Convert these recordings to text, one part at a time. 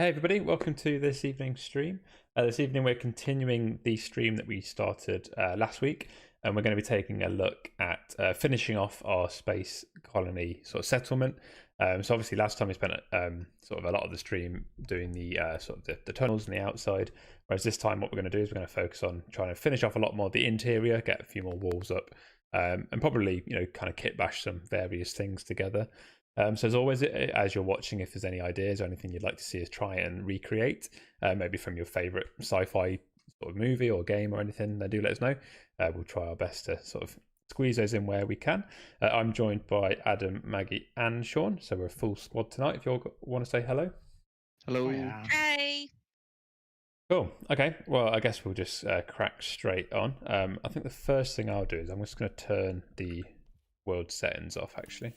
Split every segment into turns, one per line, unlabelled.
Hey everybody, welcome to this evening's stream. This evening we're continuing the stream that we started last week, and we're going to be taking a look at finishing off our space colony sort of settlement. So obviously last time we spent sort of a lot of the stream doing the sort of the tunnels and the outside, whereas this time what we're going to do is we're going to focus on trying to finish off a lot more of the interior, get a few more walls up, and probably kind of kit bash some various things together. So as always, as you're watching, if there's any ideas or anything you'd like to see us try and recreate, maybe from your favourite sci-fi sort of movie or game or anything, then do let us know. We'll try our best to sort of squeeze those in where we can. I'm joined by Adam, Maggie and Sean, so we're a full squad tonight. If you all want to say hello.
Hello.
Hi.
Cool. Okay, well, I guess we'll just crack straight on. I think the first thing I'll do is I'm just going to turn the world settings off, actually.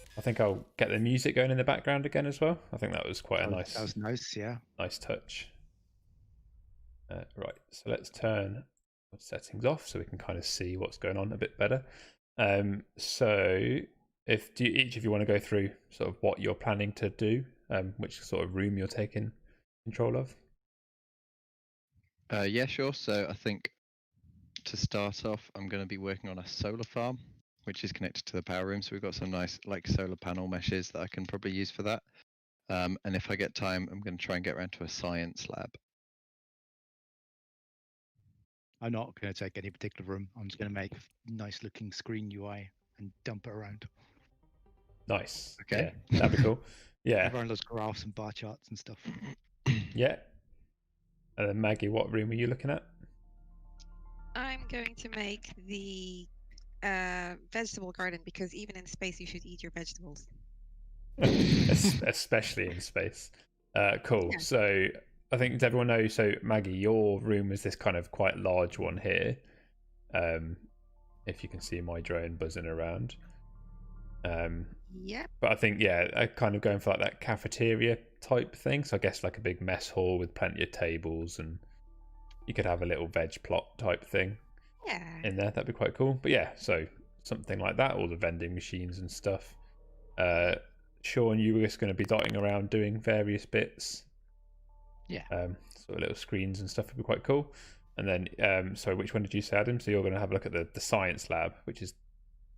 I think I'll get the music going in the background again as well. I think that was quite a nice.
That was nice, yeah.
Nice touch. Right, so let's turn settings off so we can kind of see what's going on a bit better. So, each of you want to go through sort of what you're planning to do, which sort of room you're taking control of.
Yeah, sure. So I think to start off, I'm going to be working on a solar farm, which is connected to the power room. So we've got some nice solar panel meshes that I can probably use for that. And if I get time, I'm going to try and get around to a science lab.
I'm not going to take any particular room. I'm just going to make a nice looking screen UI and dump it around.
Nice.
Okay.
Yeah, that'd be cool. Yeah.
Everyone loves graphs and bar charts and stuff.
Yeah. And then Maggie, what room are you looking at?
I'm going to make the vegetable garden because even in space you should eat your vegetables.
Especially in space. Cool.
Yeah.
So I think everyone knows. So Maggie, your room is this kind of quite large one here. If you can see my drone buzzing around.
Yep.
But I think I kind of going for like that cafeteria type thing. So I guess like a big mess hall with plenty of tables, and you could have a little veg plot type thing.
Yeah.
In there, that'd be quite cool. But yeah, so something like that, all the vending machines and stuff. Sean, you were just going to be dotting around doing various bits.
Yeah.
Sort of little screens and stuff would be quite cool. And then, sorry, which one did you say, Adam? So you're going to have a look at the science lab, which is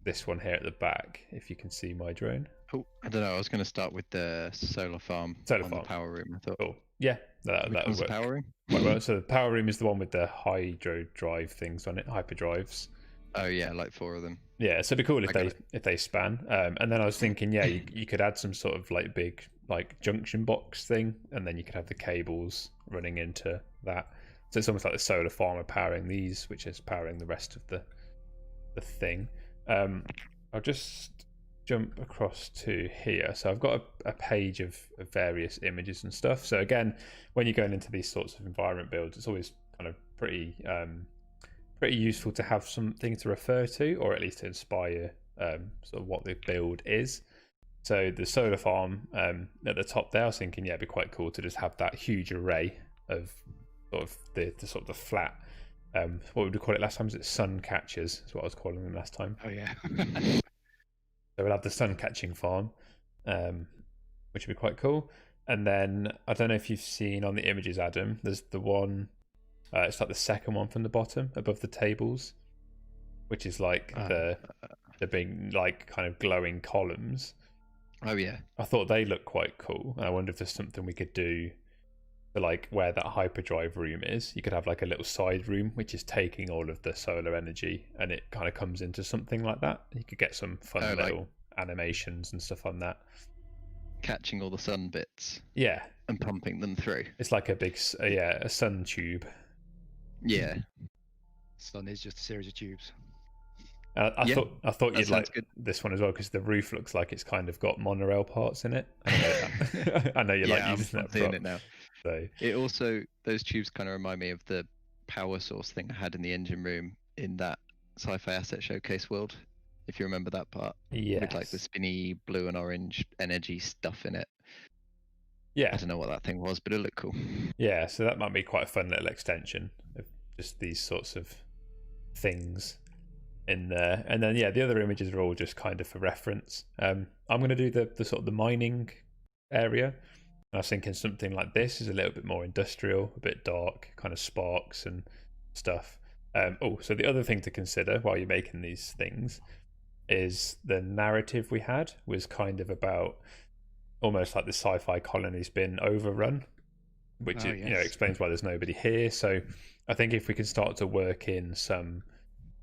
this one here at the back, if you can see my drone.
Oh, I don't know. I was going to start with the solar farm on the power room. I thought.
Cool. Yeah, that would work.
Power room?
Quite well. So the power room is the one with the hydro drive things on it, hyperdrives.
Oh yeah, like 4 of them.
Yeah, so it'd be cool if they span. And then I was thinking, you could add some sort of like big junction box thing, and then you could have the cables running into that. So it's almost like the solar farm powering these, which is powering the rest of the thing. I'll just jump across to here. So I've got a page of various images and stuff. So again, when you're going into these sorts of environment builds, it's always kind of pretty useful to have something to refer to, or at least to inspire sort of what the build is. So the solar farm at the top there, I was thinking, it'd be quite cool to just have that huge array of sort of the flat. What would we call it last time? Is it sun catchers? That's what I was calling them last time.
Oh yeah.
So we'll have the sun catching farm, which would be quite cool. And then I don't know if you've seen on the images, Adam. There's the one. It's like the second one from the bottom above the tables, which is like the big kind of glowing columns.
Oh yeah.
I thought they looked quite cool. And I wonder if there's something we could do for like where that hyperdrive room is. You could have like a little side room which is taking all of the solar energy, and it kind of comes into something like that. You could get some fun little animations and stuff on that.
Catching all the sun bits.
Yeah.
And pumping them through.
It's like a big a sun tube.
Yeah.
Sun is just a series of tubes.
I thought you'd like
good.
this one as well, because the roof looks like it's kind of got monorail parts in it. I know you like using that.
Seeing it now.
So
it also, those tubes kind of remind me of the power source thing I had in the engine room in that sci-fi asset showcase world. If you remember that part.
Yeah.
With like the spinny blue and orange energy stuff in it.
Yeah.
I don't know what that thing was, but it looked cool.
Yeah, so that might be quite a fun little extension of just these sorts of things in there, and then the other images are all just kind of for reference. I'm going to do the sort of the mining area. I was thinking something like this is a little bit more industrial, a bit dark, kind of sparks and stuff. So the other thing to consider while you're making these things is the narrative we had was kind of about almost like the sci-fi colony's been overrun, which explains why there's nobody here. So I think if we can start to work in some,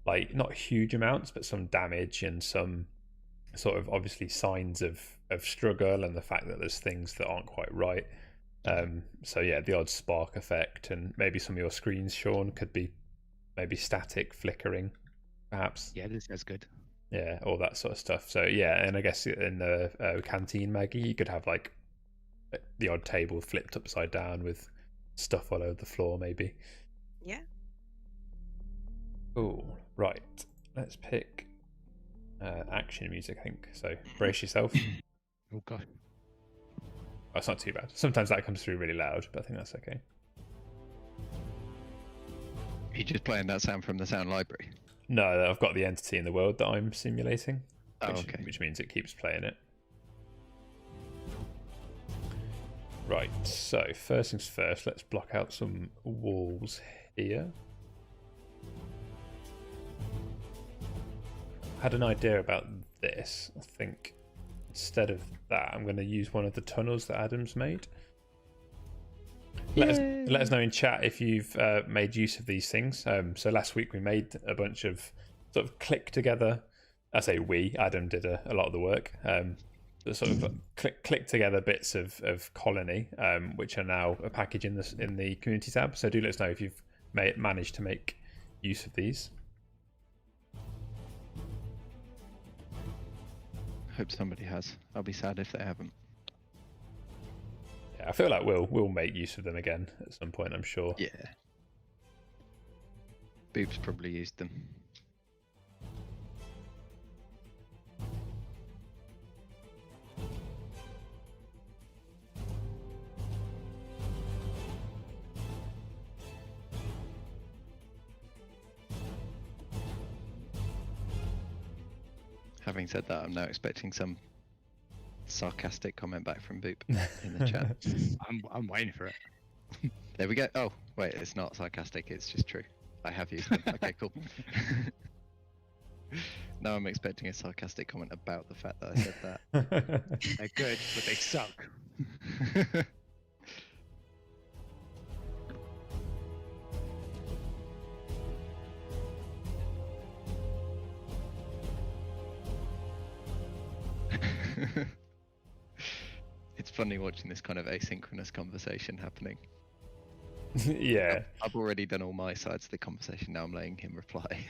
like, not huge amounts, but some damage and some sort of obviously signs of struggle and the fact that there's things that aren't quite right. So yeah, the odd spark effect, and maybe some of your screens, Sean, could be maybe static flickering, perhaps.
Yeah, that's good.
Yeah, all that sort of stuff. So yeah, and I guess in the canteen, Maggie, you could have like the odd table flipped upside down with stuff all over the floor, maybe.
Yeah.
Oh, right. Let's pick action music, I think. So brace yourself.
Oh god.
Oh, it's not too bad. Sometimes that comes through really loud, but I think that's okay.
Are you just playing that sound from the sound library?
No, I've got the entity in the world that I'm simulating,
okay.
Which means it keeps playing it. Right, so first things first, let's block out some walls here. I had an idea about this. I think instead of that, I'm going to use one of the tunnels that Adam's made. Let us know in chat if you've made use of these things. So last week we made a bunch of sort of click together. I say we, Adam did a lot of the work. Sort of click together bits of colony, which are now a package in the community tab. So do let us know if you've managed to make use of these.
Hope somebody has. I'll be sad if they haven't.
Yeah, I feel like we'll make use of them again at some point, I'm sure.
Yeah. Boobs probably used them. Having said that, I'm now expecting some sarcastic comment back from Boop in the chat.
I'm waiting for it.
There we go. Oh, wait, it's not sarcastic, it's just true. I have used them. Okay, cool. Now I'm expecting a sarcastic comment about the fact that I said that.
They're good, but they suck.
It's funny watching this kind of asynchronous conversation happening.
Yeah.
I've already done all my sides of the conversation, now I'm letting him reply.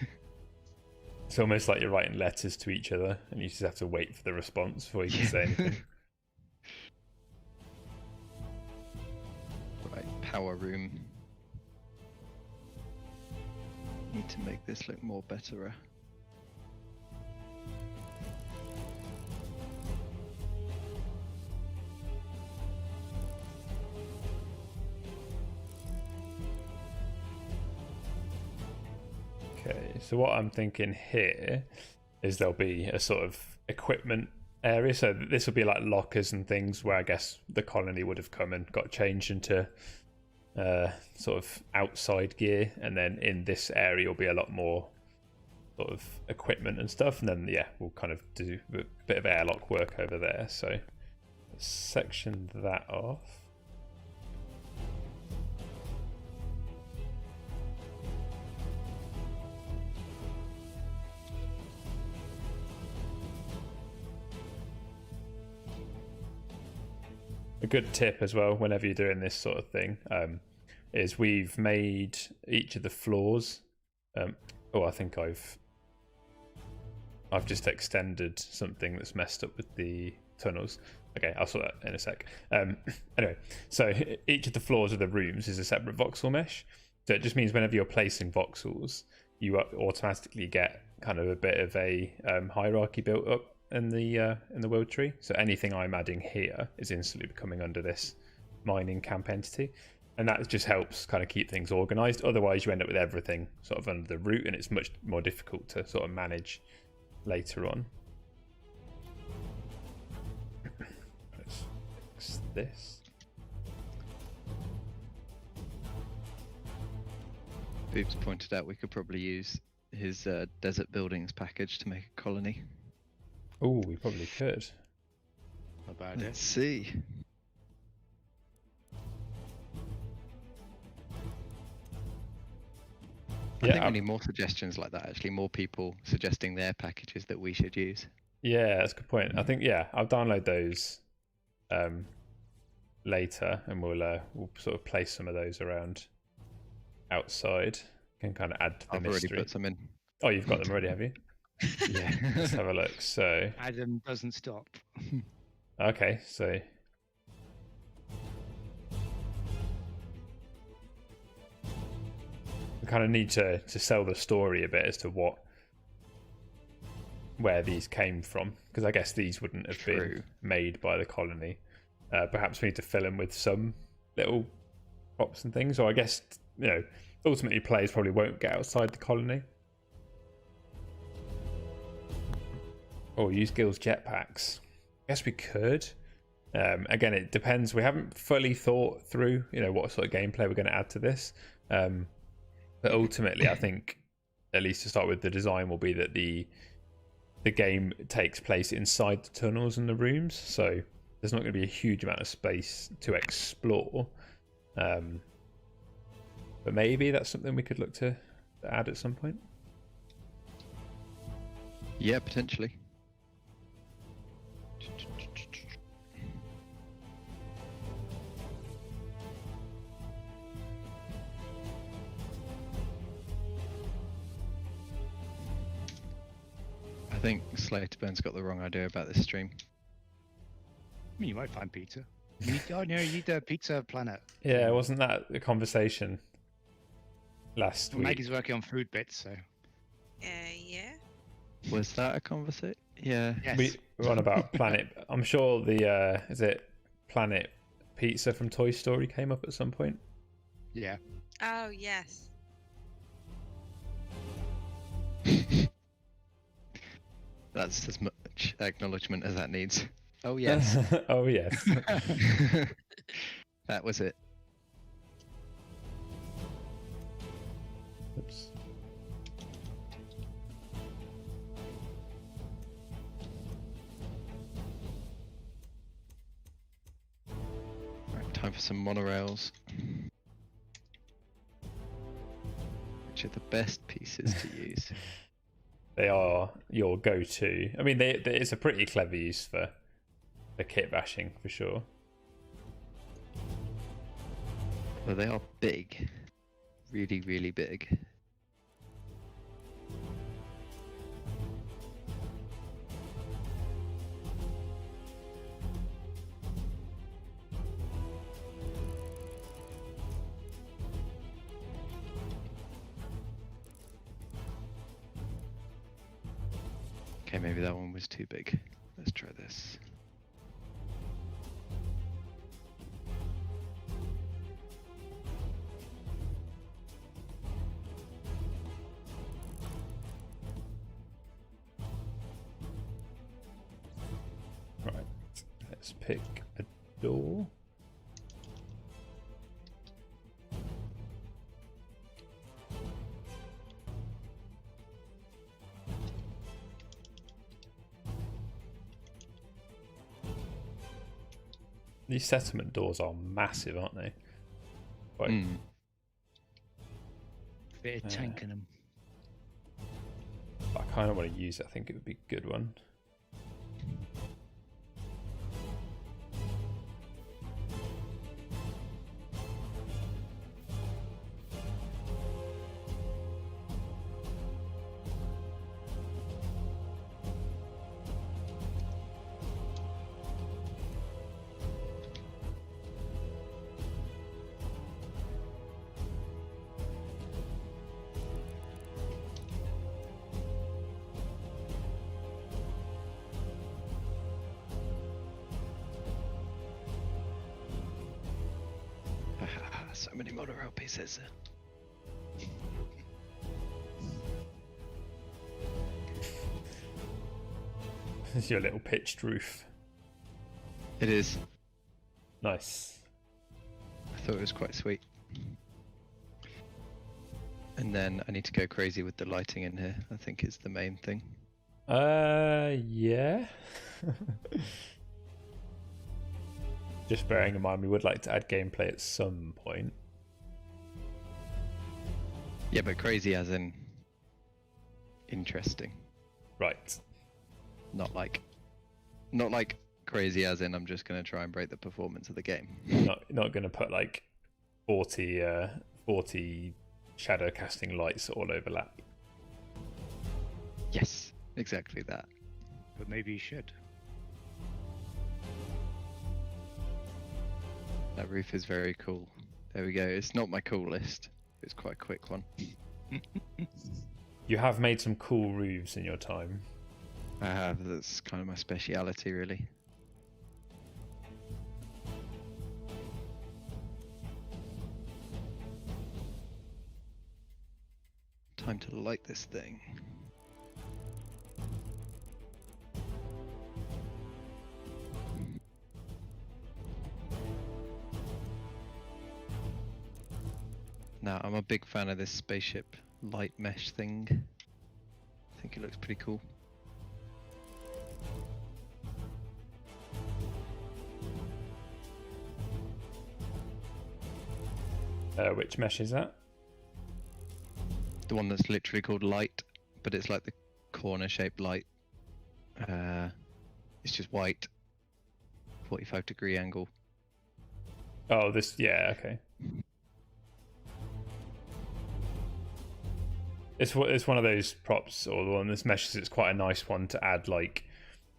It's almost like you're writing letters to each other and you just have to wait for the response before you can say anything.
Right, power room. Need to make this look more better.
Okay, so what I'm thinking here is there'll be a sort of equipment area. So this will be like lockers and things where I guess the colony would have come and got changed into sort of outside gear. And then in this area will be a lot more sort of equipment and stuff. And then, yeah, we'll kind of do a bit of airlock work over there. So let's section that off. A good tip as well, whenever you're doing this sort of thing, is we've made each of the floors. I think I've just extended something that's messed up with the tunnels. Okay, I'll sort that in a sec. Anyway, so each of the floors of the rooms is a separate voxel mesh. So it just means whenever you're placing voxels, you automatically get kind of a bit of a hierarchy built up in the world tree. So anything I'm adding here is instantly coming under this mining camp entity. And that just helps kind of keep things organized. Otherwise, you end up with everything sort of under the root, and it's much more difficult to sort of manage later on. Let's fix this.
Boobs pointed out we could probably use his desert buildings package to make a colony.
Oh, we probably could.
Not bad.
Let's see. I think we need more suggestions like that, actually. More people suggesting their packages that we should use.
Yeah, that's a good point. I think, yeah, I'll download those later, and we'll sort of place some of those around outside. Can kind of add to the
I've
mystery.
already put some in.
Oh, you've got them already, have you?
Yeah.
Let's have a look. So,
Adam doesn't stop.
okay, so we kind of need to sell the story a bit as to where these came from, because I guess these wouldn't have been made by the colony. Perhaps we need to fill them with some little props and things, or I guess, you know, ultimately players probably won't get outside the colony. Or use Gil's jetpacks. I guess we could. Again, it depends. We haven't fully thought through, you know, what sort of gameplay we're going to add to this. But ultimately, I think, at least to start with, the design will be that the game takes place inside the tunnels and the rooms, so there's not going to be a huge amount of space to explore. But maybe that's something we could look to add at some point.
Yeah, potentially. I think Slaterburn's got the wrong idea about this stream.
I mean, you might find pizza. You need a pizza planet.
Yeah, wasn't that a conversation last week?
Maggie's working on food bits, so.
Yeah.
Was that a conversation? Yeah.
Yes.
We're on about Planet. I'm sure the is it Planet Pizza from Toy Story came up at some point.
Yeah.
Oh, yes.
That's as much acknowledgement as that needs. Oh yes.
Oh yes.
That was it.
Oops.
Right, time for some monorails. Which are the best pieces to use?
They are your go-to. I mean, it's a pretty clever use for kit bashing for sure.
Well, they are big. Really, really big. Okay, maybe that one was too big. Let's try this.
Right, let's pick a door. These settlement doors are massive, aren't they? Quite,
Bit of tank in them.
I kind of want to use it. I think it would be a good one.
So many monorail pieces.
It's your little pitched roof.
It is.
Nice.
I thought it was quite sweet. And then I need to go crazy with the lighting in here. I think is the main thing.
Yeah. Just bearing in mind we would like to add gameplay at some point.
Yeah, but crazy as in interesting.
Right.
Not like crazy as in I'm just going to try and break the performance of the game.
Not going to put like 40 shadow casting lights all overlap.
Yes, exactly that.
But maybe you should.
That roof is very cool. There we go. It's not my coolest. It's quite a quick one.
You have made some cool roofs in your time.
I have. That's kind of my speciality, really. Time to light this thing. Now, I'm a big fan of this spaceship light mesh thing. I think it looks pretty cool.
Which mesh is that?
The one that's literally called light, but it's like the corner-shaped light. It's just white, 45-degree angle.
Oh, this. Yeah, okay. It's one of those props, or the one this meshes. It's quite a nice one to add, like,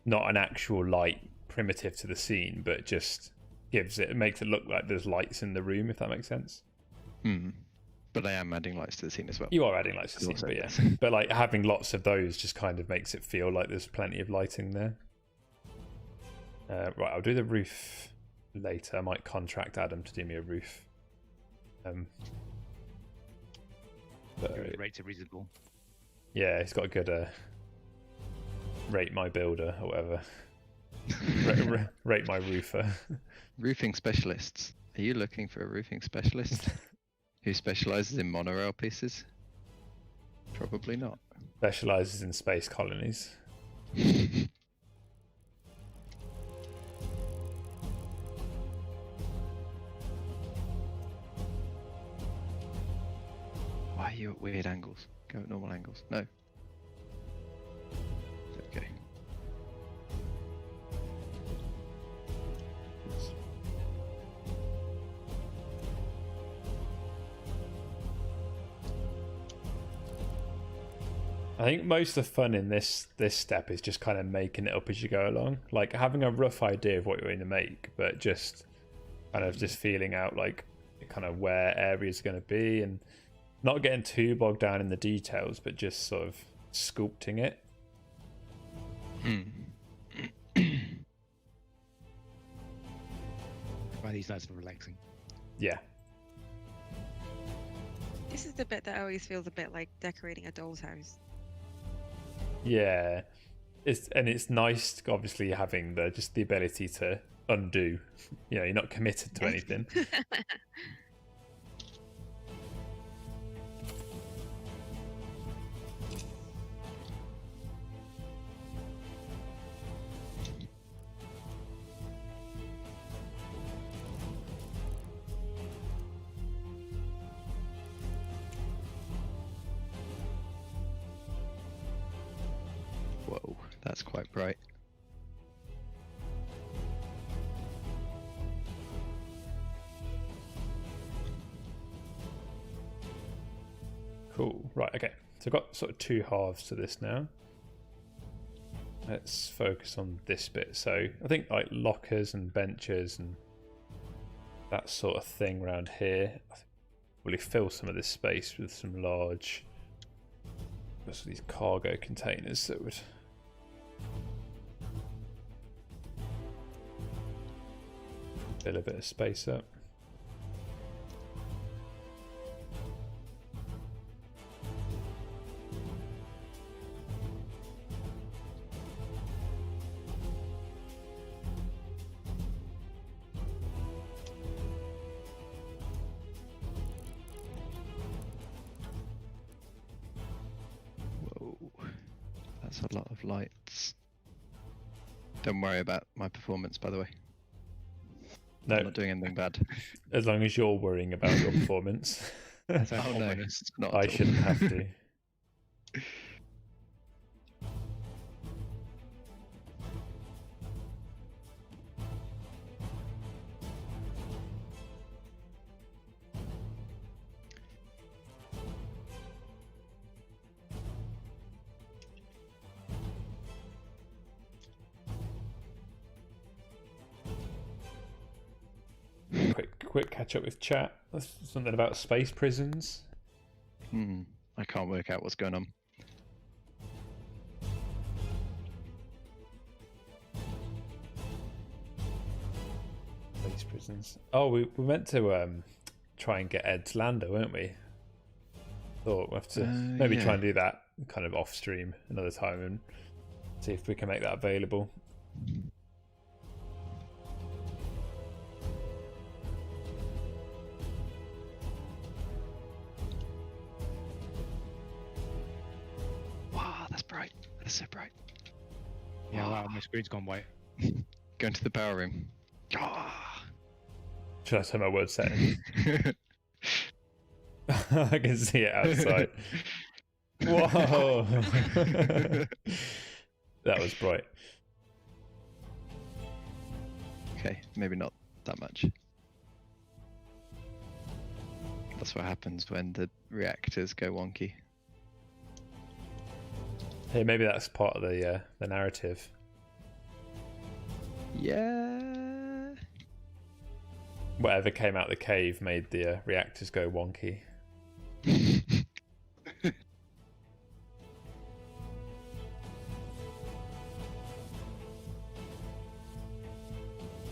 not an actual light primitive to the scene, but just makes it look like there's lights in the room, if that makes sense.
But I am adding lights to the scene as well.
You are adding lights to the scene, but yeah. But like having lots of those just kind of makes it feel like there's plenty of lighting there. Right, I'll do the roof later. I might contract Adam to do me a roof. But
Rates are reasonable.
yeah, he's got a good rate my builder or whatever. Rate my roofer.
Roofing specialists. Are you looking for a roofing specialist who specializes in monorail pieces? Probably not.
Specializes in space colonies.
Why are you at weird angles? Go at normal angles. No. Okay.
I think most of the fun in this step is just kind of making it up as you go along. Like having a rough idea of what you're going to make, but just kind of just feeling out like kind of where areas are going to be and not getting too bogged down in the details, but just sort of sculpting it.
I find these nice and relaxing.
Yeah.
This is the bit that always feels a bit like decorating a doll's house.
Yeah. It's nice obviously having the ability to undo. You know, you're not committed to anything.
Whoa, that's quite bright.
Cool. Right, okay. So I've got sort of two halves to this now. Let's focus on this bit. So I think like lockers and benches and that sort of thing around here. I think really fill some of this space with some large these cargo containers that would fill a bit of space up.
That's a lot of lights. Don't worry about my performance, by the way.
No,
I'm not doing anything bad.
as long as you're worrying about your performance,
That's an
Oh no,
ominous.
not
I
at all.
shouldn't have to. Quick catch up with chat. That's something about space prisons.
I can't work out what's going on.
Space prisons. Oh, we meant to try and get Ed to Lander, weren't we? Thought we'll have to maybe try
yeah.
and do that kind of off stream another time and see if we can make that available.
Wow, that's bright. That's so bright.
Yeah, wow, my screen's gone white.
Going to the power room. Ah.
Should I turn my word setting? I can see it outside. Whoa! That was bright.
Okay, maybe not that much. That's what happens when the reactors go wonky.
Hey, maybe that's part of the narrative.
Yeah.
Whatever came out the cave made the reactors go wonky.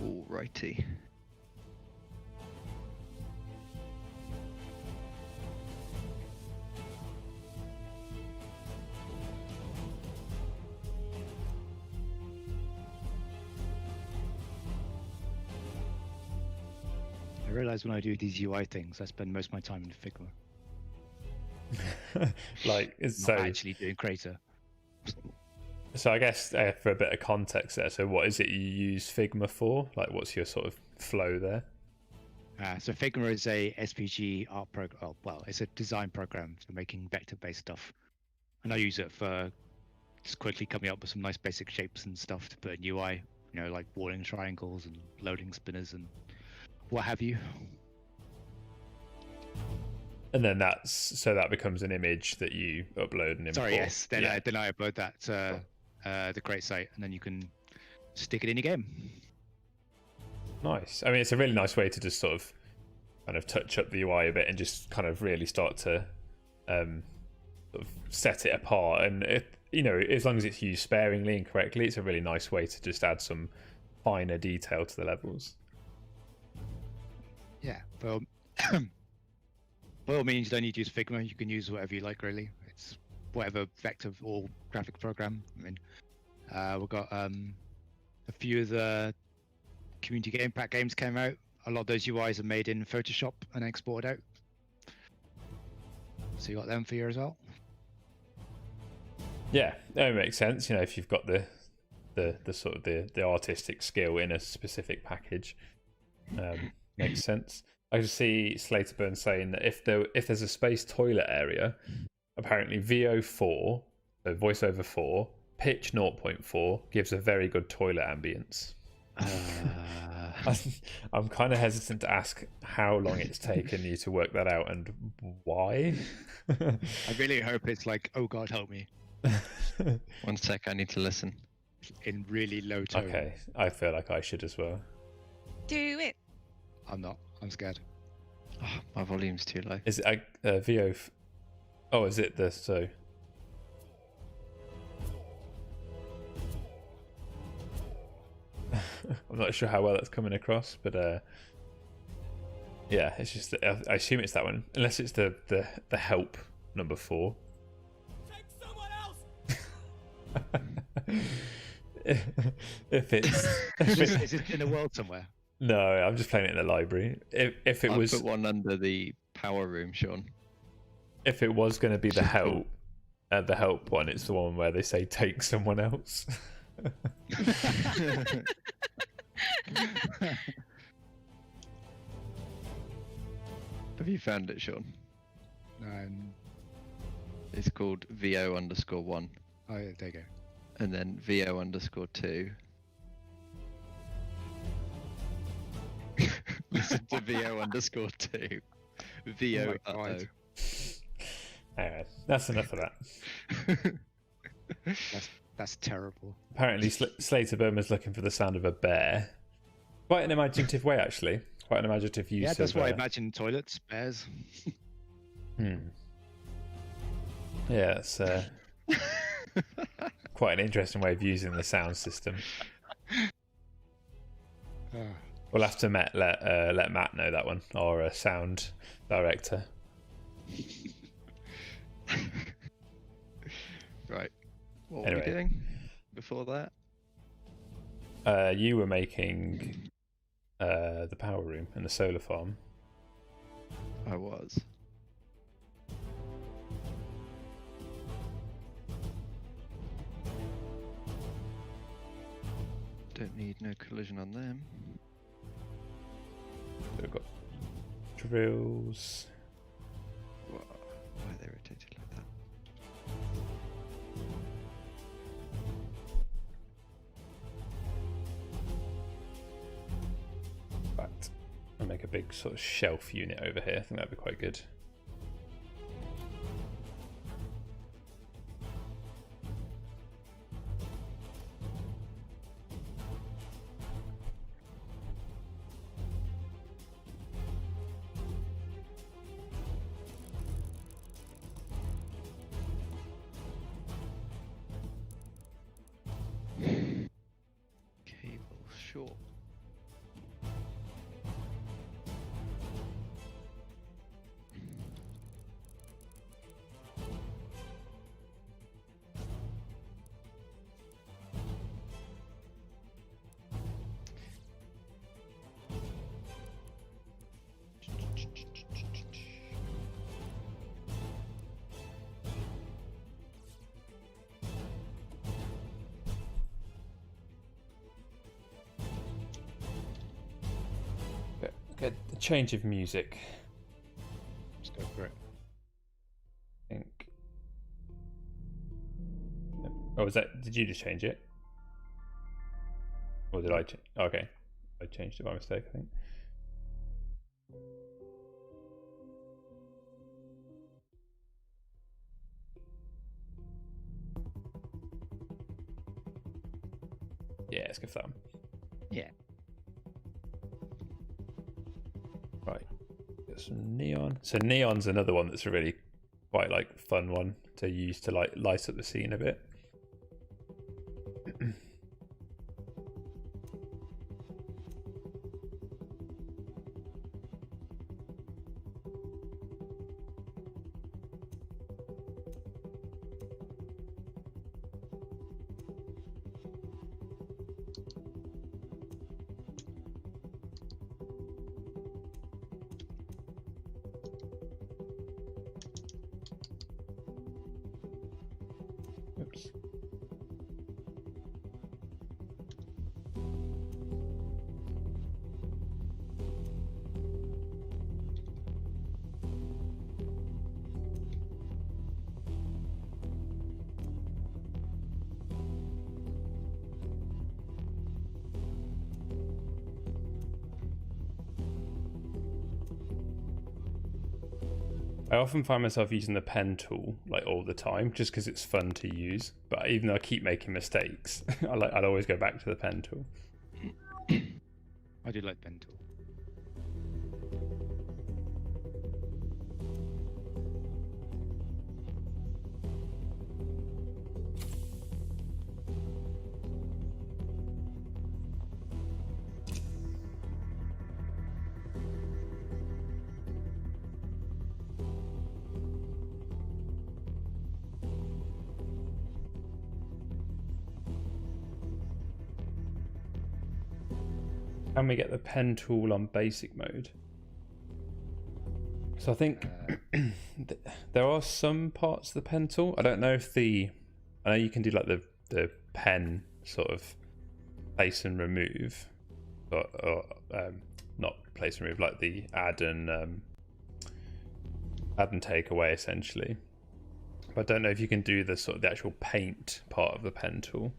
Alrighty.
I realise when I do these UI things, I spend most of my time in Figma,
Like,
not
so
actually doing Crayta.
So I guess for a bit of context there, so what is it you use Figma for? Like, what's your sort of flow there?
So Figma is a SPG art program. Oh, well, it's a design program for making vector-based stuff, and I use it for just quickly coming up with some nice basic shapes and stuff to put in UI. You know, like walling triangles and loading spinners and what have you.
And then that becomes an image that you upload and import.
Sorry, yes. Then
Yeah.
I upload that to the Crayta site, and then you can stick it in your game.
Nice. I mean, it's a really nice way to just sort of kind of touch up the UI a bit and just kind of really start to sort of set it apart. And as long as it's used sparingly and correctly, it's a really nice way to just add some finer detail to the levels.
Yeah. Well, by all means, you don't need to use Figma. You can use whatever you like, really. It's whatever vector or graphic program. I mean, we've got a few of the community game pack games came out. A lot of those UIs are made in Photoshop and exported out. So you got them for you as well.
Yeah, that makes sense. If you've got the sort of the artistic skill in a specific package, makes sense. I just see Slaterburn saying that if there's a space toilet area, apparently VO4, so voiceover 4, pitch 0.4 gives a very good toilet ambience. I'm kind of hesitant to ask how long it's taken you to work that out and why.
I really hope it's like, oh God, help me,
1 sec, I need to listen.
in really low tone.
Okay, I feel like I should as well.
Do it.
I'm not. I'm scared.
Oh, my volume's too low.
Is it VO? Oh, is it this? So. I'm not sure how well that's coming across, but yeah, it's just I assume it's that one, unless it's the help number 4.
Take someone else.
If it's
Is it in a world somewhere?
no, I'm just playing it in the library. If it
I'll
was
put one under the power room, Sean.
if it was going to be the help, the help one, it's the one where they say take someone else.
Have you found it, Sean? It's called VO_1.
Oh, yeah, there you go.
And then VO_2. Listen to VO_2. VO.
Oh my God.
Anyway, that's enough of that.
That's terrible.
Apparently, Slater Burma's looking for the sound of a bear. Quite an imaginative way, actually. Quite an imaginative use.
Yeah, that's
of,
what I imagine toilets, bears.
Yeah, it's quite an interesting way of using the sound system. We'll have to let Matt know that one, or a sound director.
Right. What
Anyway.
were we doing before that?
You were making the power room and the solar farm.
I was. Don't need no collision on them.
We've got drills.
Whoa, why are they rotated like that?
But I'll make a big sort of shelf unit over here. I think that'd be quite good.
Cable short.
Get the change of music.
Let's go for it.
I think. Oh, was that? Did you just change it? Or did I? Okay, I changed it by mistake, I think. Yeah, let's go for that one.
Yeah.
Right, get some neon. So neon's another one that's a really quite like fun one to use to like light up the scene a bit. Oops. I often find myself using the pen tool like all the time just because it's fun to use, but even though I keep making mistakes, I'd always go back to the pen tool.
I do like pen tool. Can we get the pen tool on basic mode?
So I think there are some parts of the pen tool. I don't know if I know you can do like the pen sort of place and remove, but not place and remove, like the add and take away essentially. But I don't know if you can do the sort of the actual paint part of the pen tool.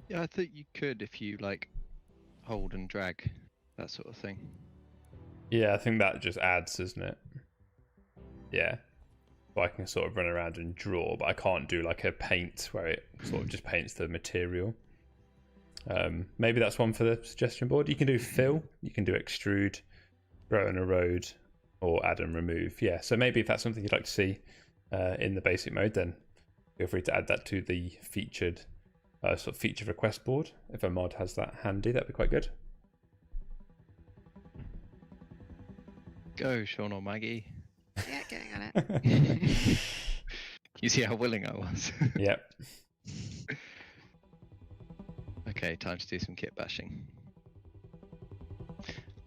Yeah, I think you could if you like hold and drag, that sort of thing.
Yeah, I think that just adds, isn't it? Yeah. So I can sort of run around and draw, but I can't do like a paint where it sort of just paints the material. Maybe that's one for the suggestion board. You can do fill, you can do extrude, grow and erode, or add and remove. Yeah, so maybe if that's something you'd like to see in the basic mode, then feel free to add that to the featured sort of feature request board. If a mod has that handy, that'd be quite good.
Go, Sean or Maggie.
Yeah, going on it.
You see how willing I was.
Yep.
Okay, time to do some kit bashing.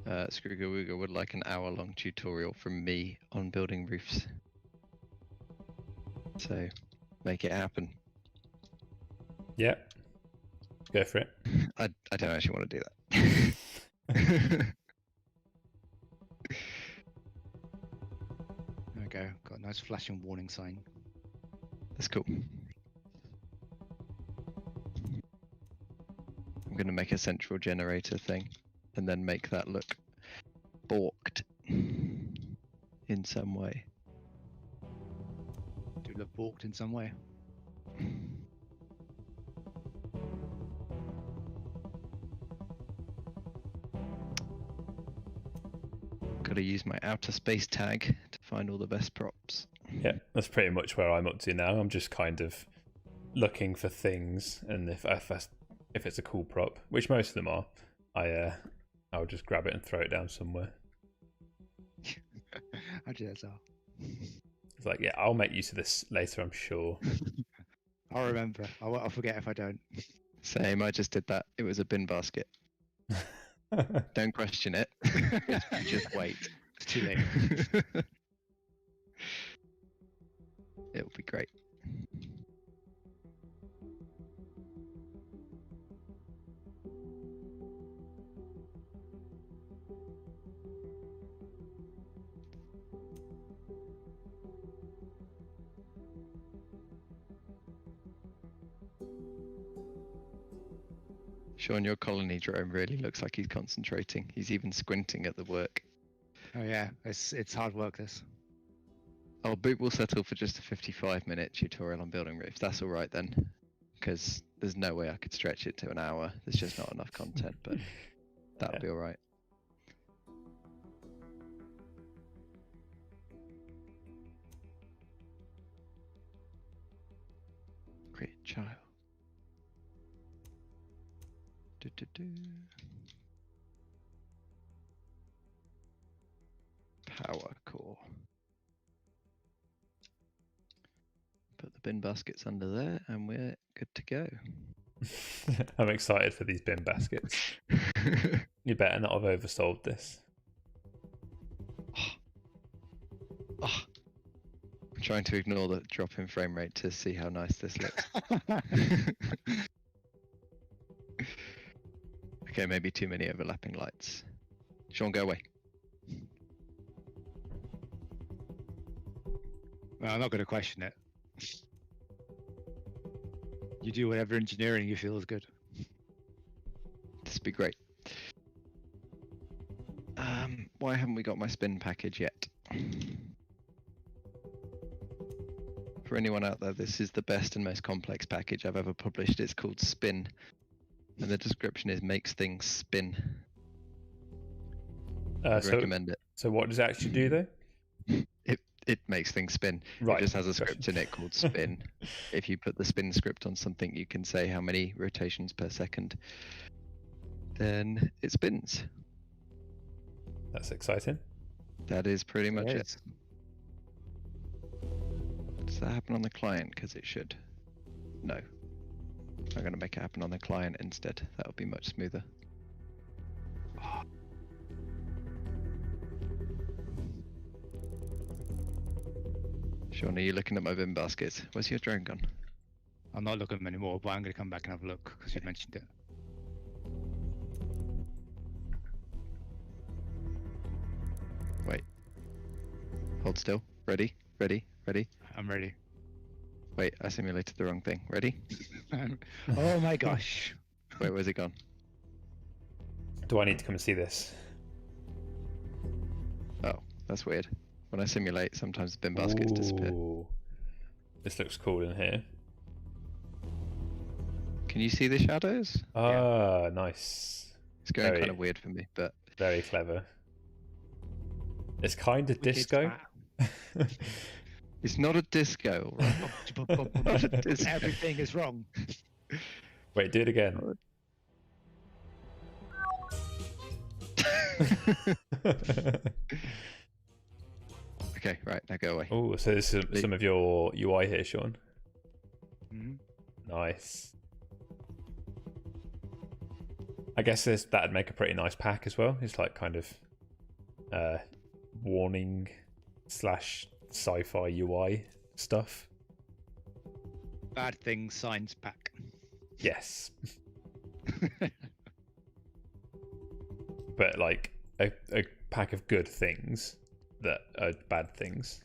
Scrooger Wooger would like an hour-long tutorial from me on building roofs. So, make it happen.
Yep. Go for it.
I don't actually want to do that.
There we go. Got a nice flashing warning sign.
That's cool. I'm going to make a central generator thing and then make that look balked in some way.
Do you look balked in some way?
Got to use my outer space tag to find all the best props.
Yeah, that's pretty much where I'm up to now. I'm just kind of looking for things, and if it's a cool prop, which most of them are, I'll just grab it and throw it down somewhere.
I do that as well.
It's like, yeah, I'll make use of this later, I'm sure.
I'll remember. I'll forget if I don't.
Same, I just did that. It was a bin basket. Don't question it. Just wait.
It's too late.
It'll be great. Sean, your colony drone really looks like he's concentrating. He's even squinting at the work.
Oh yeah, it's hard work this.
Oh, Boot will settle for just a 55-minute tutorial on building roofs. That's all right then, because there's no way I could stretch it to an hour. There's just not enough content, but that'll be all right. Great child. Power core. Put the bin baskets under there and we're good to go.
I'm excited for these bin baskets. You better not have oversold this.
I'm trying to ignore the drop in frame rate to see how nice this looks. Okay, maybe too many overlapping lights. Sean, go away.
Well, I'm not going to question it. You do whatever engineering you feel is good.
This would be great. Why haven't we got my spin package yet? For anyone out there, this is the best and most complex package I've ever published. It's called Spin. And the description is makes things spin. I'd recommend it.
So what does it actually do though?
It makes things spin.
Right.
It just has a script in it called spin. If you put the spin script on something, you can say how many rotations per second. Then it spins.
That's exciting.
That is pretty much it.
is.
Does that happen on the client? Because it should. No. I'm going to make it happen on the client instead. That would be much smoother. Sean, are you looking at my bin baskets? Where's your drone gone?
I'm not looking anymore, but I'm going to come back and have a look because you mentioned it.
Wait. Hold still. Ready? Ready? Ready?
I'm ready.
Wait, I simulated the wrong thing. Ready?
Oh my gosh.
Wait, where's it gone?
Do I need to come and see this?
Oh, that's weird. When I simulate, sometimes the bin baskets disappear.
Ooh. This looks cool in here.
Can you see the shadows?
Ah, nice.
It's going
Very-
kind of weird for me, but
Very clever. It's kind of
Wicked
disco.
fat.
it's not a disco. All right? Not a disco.
Everything is wrong.
Wait, do it again.
Okay, right, now go away.
Oh, so this is some of your UI here, Sean.
Mhm.
Nice. I guess that'd make a pretty nice pack as well. It's like kind of warning / sci-fi UI stuff.
Bad things signs pack.
Yes. But like a pack of good things that are bad things.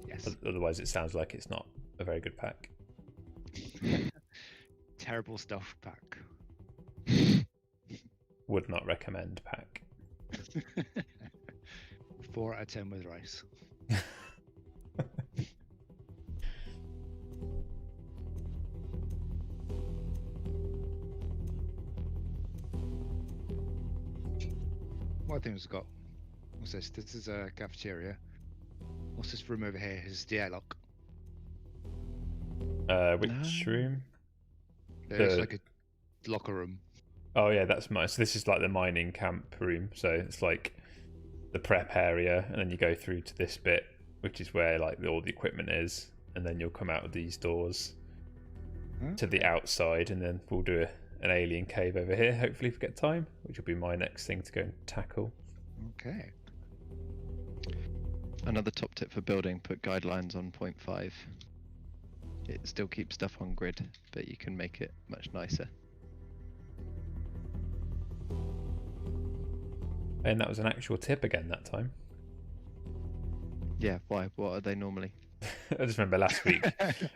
Yes.
Otherwise it sounds like it's not a very good pack.
Terrible stuff pack.
Would not recommend pack.
4 out of 10 with rice. What things got? What's this? This is a cafeteria. What's this room over here? Is the airlock?
Which room?
There's
The-
like a locker room.
Oh yeah, that's mine. So this is like the mining camp room. So it's like the prep area, and then you go through to this bit, which is where like all the equipment is, and then you'll come out of these doors to the outside, and then we'll do an alien cave over here. Hopefully, if we get time, which will be my next thing to go and tackle.
Okay.
Another top tip for building, put guidelines on 0.5. It still keeps stuff on grid, but you can make it much nicer.
And that was an actual tip again that time.
Yeah, why? What are they normally?
I just remember last week.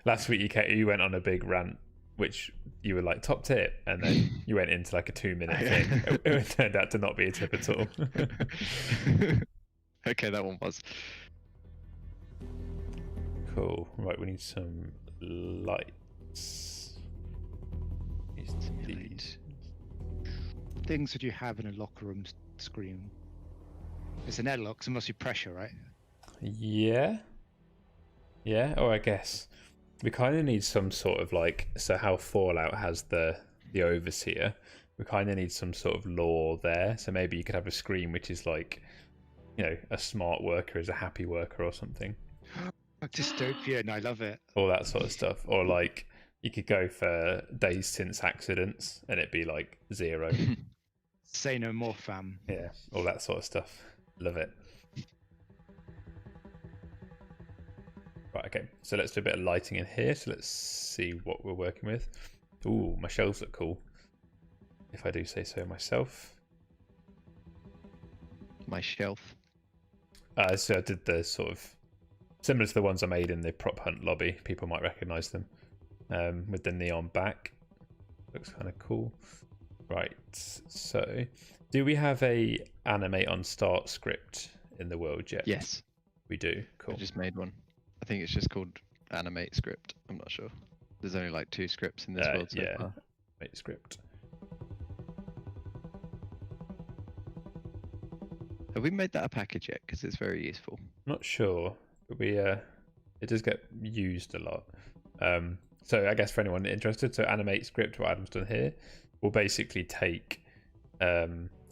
Last week you went on a big rant, which you were like top tip, and then you went into like a 2-minute thing. It turned out to not be a tip at all.
Okay, that one was.
Cool. Right, we need some lights. These.
Things that you have in a locker room screen. It's an airlock, so it must be pressure, right?
Yeah. Yeah, or I guess we kind of need some sort of like, so how Fallout has the overseer, we kind of need some sort of lore there. So maybe you could have a screen which is like, you know, a smart worker is a happy worker or something.
Dystopian, I love it.
All that sort of stuff. Or like you could go for days since accidents and it'd be like 0.
Say no more, fam.
Yeah, all that sort of stuff. Love it. Right, okay, so let's do a bit of lighting in here. So let's see what we're working with. Ooh, my shelves look cool, if I do say so myself.
My shelf.
So I did the sort of similar to the ones I made in the prop hunt lobby. People might recognise them with the neon back. Looks kind of cool. Right, so do we have a animate on start script in the world yet?
Yes,
we do. Cool.
I just made one. I think it's just called Animate Script. I'm not sure. There's only like 2 scripts in this world so far.
Animate script.
Have we made that a package yet? Because it's very useful.
Not sure, but we it does get used a lot. So I guess for anyone interested, so Animate Script, what Adam's done here, will basically take a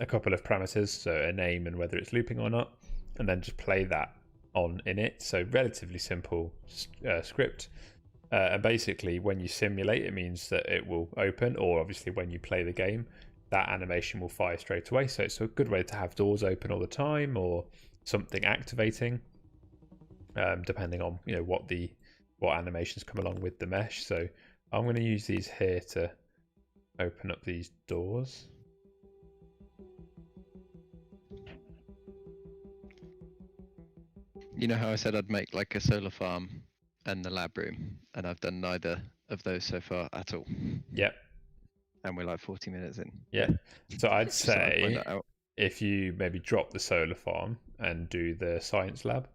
couple of parameters, so a name and whether it's looping or not, and then just play that on in it. So relatively simple script. And basically when you simulate, it means that it will open, or obviously when you play the game, that animation will fire straight away. So it's a good way to have doors open all the time or something activating. depending on what animations come along with the mesh. So I'm going to use these here to open up these doors.
You know how I said I'd make like a solar farm and the lab room, and I've done neither of those so far at all.
Yep.
And we're like 40 minutes in.
Yeah. So I'd
Just thought I'd point
say
that out.
if you maybe drop the solar farm and do the science lab,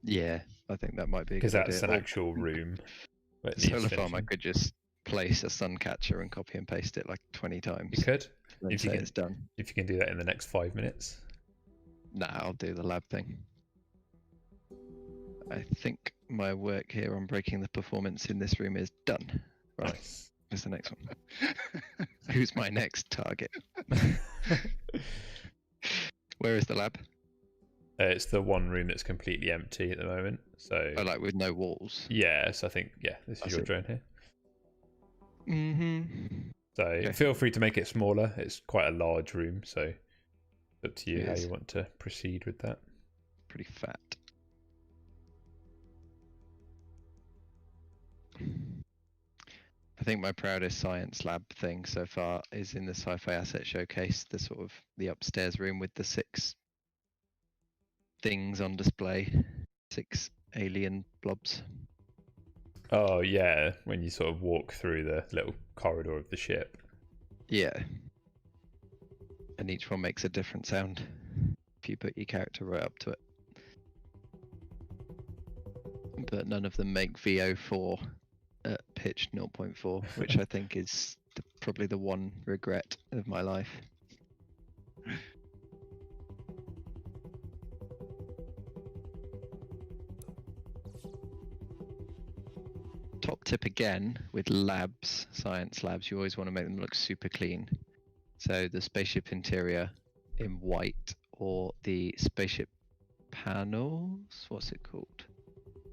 Yeah, I think that might be a
because
good
that's
idea.
an
Or
actual room. Where it
the
needs
solar farm, I
finishing.
could just place a sun catcher and copy and paste it like 20 times.
You could,
And
if you
say
can.
it's done.
If you can do that in the next 5 minutes.
Nah, I'll do the lab thing. I think my work here on breaking the performance in this room is done. Right,
Nice.
where's the next one? Who's my next target? Where is the lab?
It's the one room that's completely empty at the moment. So
Oh, like with no walls.
yeah, so I think this
I
is your
see.
drone here.
Mm-hmm.
So
Okay.
feel free to make it smaller. It's quite a large room, so it's up to you
It
how
is.
you want to proceed with that.
Pretty fat. I think my proudest science lab thing so far is in the Sci-Fi Asset Showcase, the sort of the upstairs room with the 6 things on display, 6 alien blobs.
Oh yeah, when you sort of walk through the little corridor of the ship.
Yeah. And each one makes a different sound if you put your character right up to it. But none of them make VO4 at pitch 0.4, which I think is probably the one regret of my life. Top tip again with labs, science labs, you always want to make them look super clean. So the spaceship interior in white, or the spaceship panels, what's it called?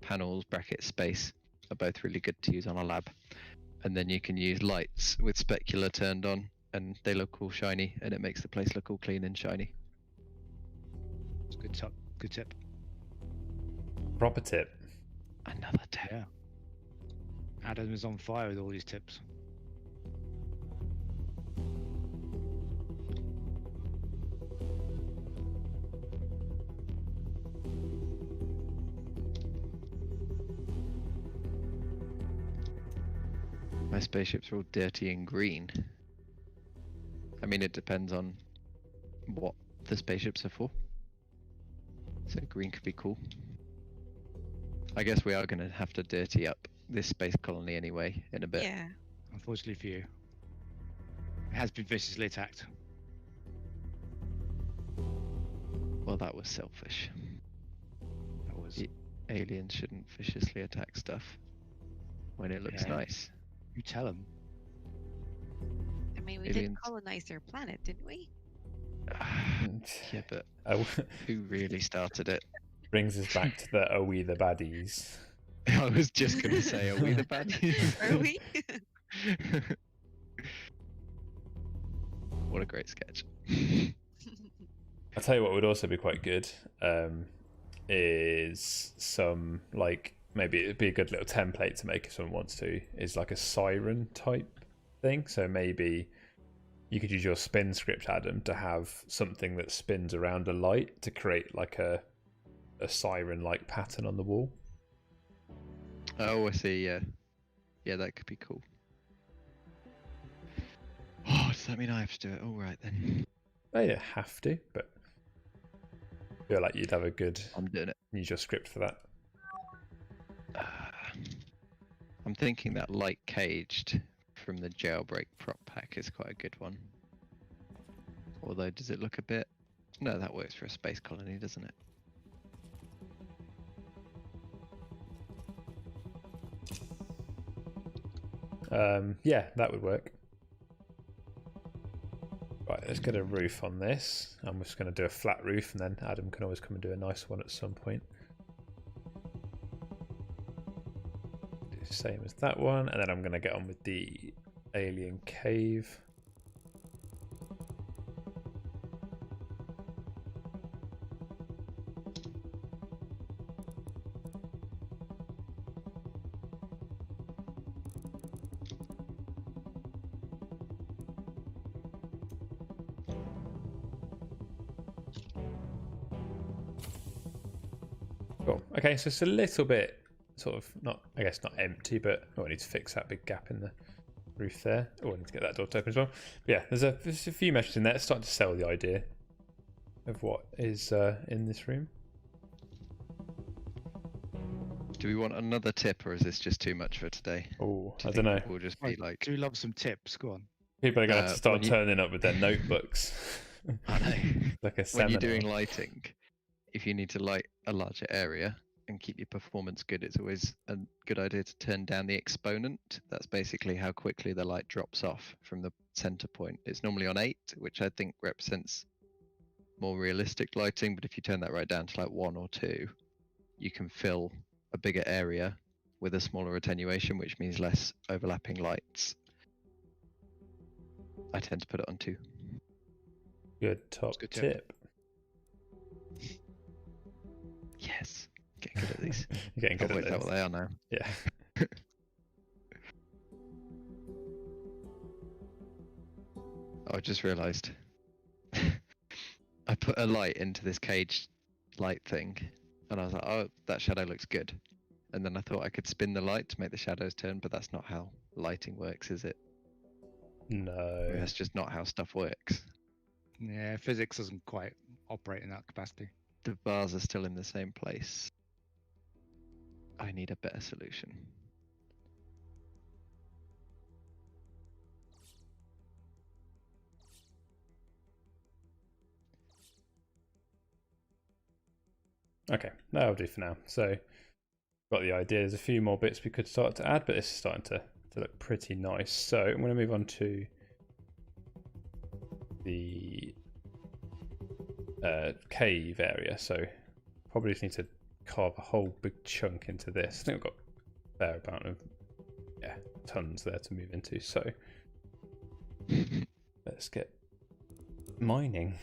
Panels bracket space are both really good to use on a lab. And then you can use lights with specular turned on and they look all shiny and it makes the place look all clean and shiny.
It's a good tip. Good tip.
Proper tip.
Another tip.
Yeah. Adam is on fire with all these tips.
My spaceships are all dirty and green. I mean, it depends on what the spaceships are for. So green could be cool. I guess we are going to have to dirty up this space colony anyway in a bit.
Yeah.
Unfortunately for you, it has been viciously attacked.
Well, that was selfish.
That was.
Ye- Aliens shouldn't viciously attack stuff when it looks
Yeah.
nice.
You tell them.
I mean, we
Aliens.
did colonize their planet, didn't we?
Yeah, but
Oh,
who really started it?
brings us back to the "Are we the baddies?"
I was just going to say, are we the baddies?
Are we?
What a great sketch.
I'll tell you what would also be quite good, is some, like, maybe it'd be a good little template to make if someone wants to, is like a siren type thing. So maybe you could use your spin script, Adam, to have something that spins around a light to create like a siren like pattern on the wall.
Oh, I see, yeah. Yeah, that could be cool. Oh, does that mean I have to do it? All right, then.
They don't have to, but I feel like you'd have a good
I'm doing it.
use your script for that.
I'm thinking that light caged from the jailbreak prop pack is quite a good one. Although, does it look a bit... No, that works for a space colony, doesn't it?
Yeah, that would work. Right, let's get a roof on this. I'm just going to do a flat roof, and then Adam can always come and do a nice one at some point. Do the same as that one, and then I'm going to get on with the alien cave. Cool. Okay, so it's a little bit sort of not empty, but I need to fix that big gap in the roof there. Oh, I need to get that door to open as well. But yeah, there's a few meshes in there. It's starting to sell the idea of what is in this room.
Do we want another tip, or is this just too much for today?
Oh,
Do
I
you
don't know.
think We'll just be like,
Do love some tips. Go on.
People are going to have to start
when you-
turning up with their notebooks.
I know.
Like a
When
seminar.
you're doing lighting, if you need to light a larger area and keep your performance good, it's always a good idea to turn down the exponent. That's basically how quickly the light drops off from the center point. It's normally on 8, which I think represents more realistic lighting, but if you turn that right down to like 1 or 2, you can fill a bigger area with a smaller attenuation, which means less overlapping lights. I tend to put it on 2.
Good top
Good tip.
tip.
Yes, getting good at these.
You're getting good
Can't
at
work out
this.
what they are now.
Yeah.
I just realised I put a light into this cage light thing, and I was like, oh, that shadow looks good. And then I thought I could spin the light to make the shadows turn, but that's not how lighting works, is it? I mean,
No.
that's just not how stuff works.
Yeah, physics doesn't quite operate in that capacity.
The bars are still in the same place. I need a better solution.
Okay, that'll do for now. So, got the idea. There's a few more bits we could start to add, but this is starting to look pretty nice. So, I'm going to move on to the cave area. So, probably just need to carve a whole big chunk into this. I think I've got a fair amount of tons there to move into. So, let's get mining.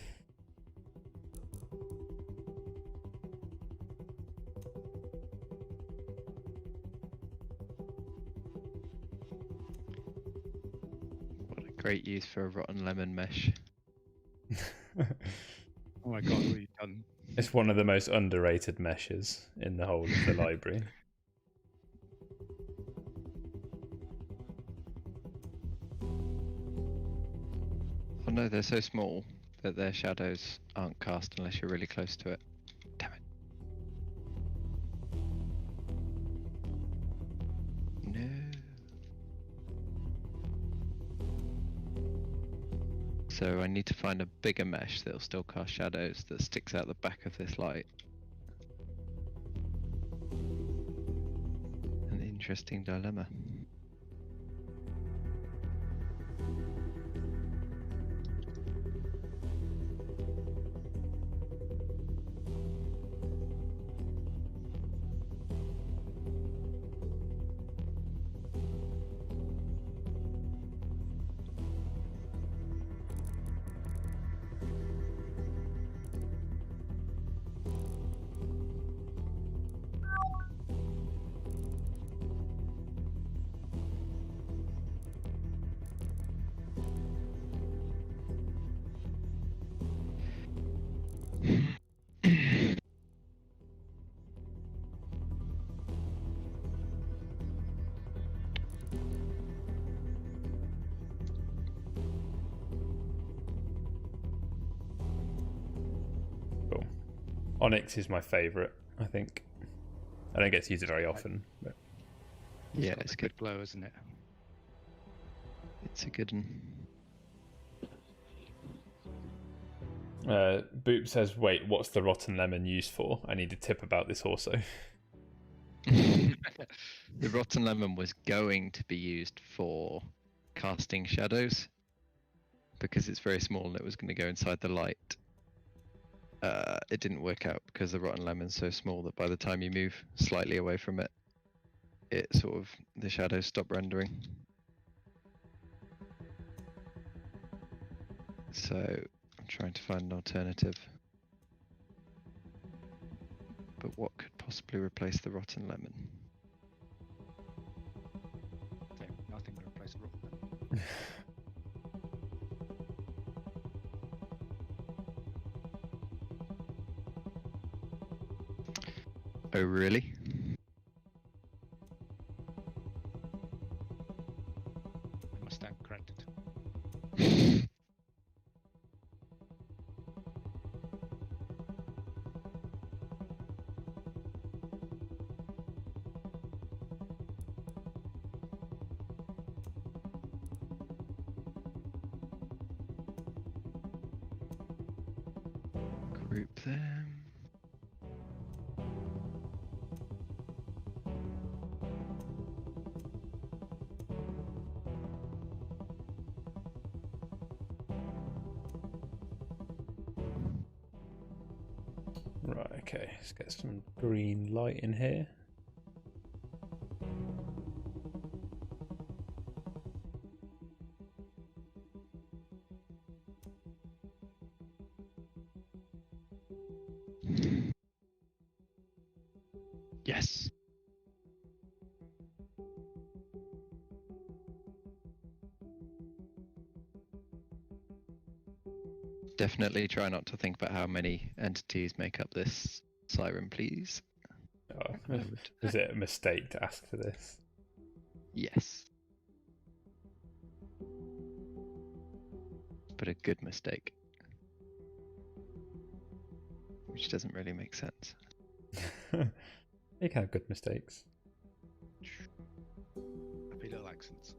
What a great use for a rotten lemon mesh.
Oh my god, what have you done?
It's one of the most underrated meshes in the whole of the library.
Oh no, they're so small that their shadows aren't cast unless you're really close to it. Damn it. No. So I need to find a bigger mesh that'll still cast shadows that sticks out the back of this light. An interesting dilemma.
Cool. Onyx is my favourite, I think. I don't get to use it very often. But
Yeah,
got
it's
a
good.
good glow, isn't it?
It's a good one.
Boop says, wait, what's the rotten lemon used for? I need a tip about this also.
The rotten lemon was going to be used for casting shadows because it's very small and it was going to go inside the light. It didn't work out because the rotten lemon's so small that by the time you move slightly away from it, the shadows stop rendering. So I'm trying to find an alternative. But what could possibly replace the rotten lemon?
Okay, nothing to replace the rock.
Oh, really?
I must stand corrected.
Group them.
Right, okay, let's get some green light in here.
Yes. Definitely try not to think about how many entities make up this siren, please.
Oh,
I would.
was it a mistake to ask for this?
Yes. But a good mistake. Which doesn't really make sense.
You can have good mistakes.
Happy little accents.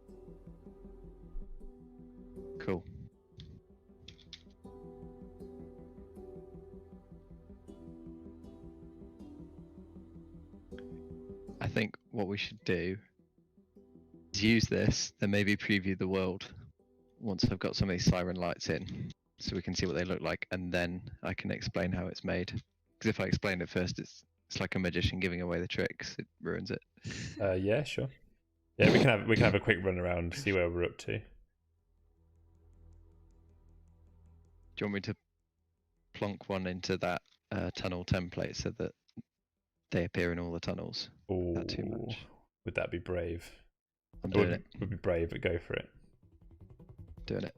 Cool. I think what we should do is use this, then maybe preview the world once I've got some of these siren lights in, so we can see what they look like, and then I can explain how it's made. Because if I explain it first, it's like a magician giving away the tricks. It ruins it.
Yeah, sure. Yeah, we can have a quick run around, see where we're up to.
Do you want me to plonk one into that tunnel template so that they appear in all the tunnels?
Ooh,
Not too much.
would that be brave?
I'm
It
doing it.
would be brave, but go for it.
Doing it.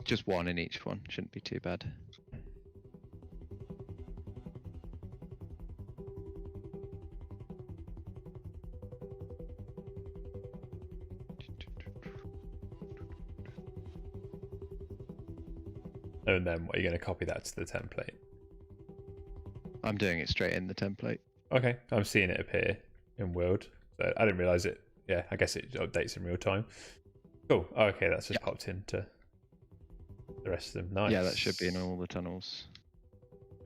Just one in each one. Shouldn't be too bad.
And then what, are you going to copy that to the template?
I'm doing it straight in the template.
Okay, I'm seeing it appear in World. So I didn't realise it. Yeah, I guess it updates in real time. Cool. Okay, that's just popped into the rest of them. Nice.
Yeah, that should be in all the tunnels.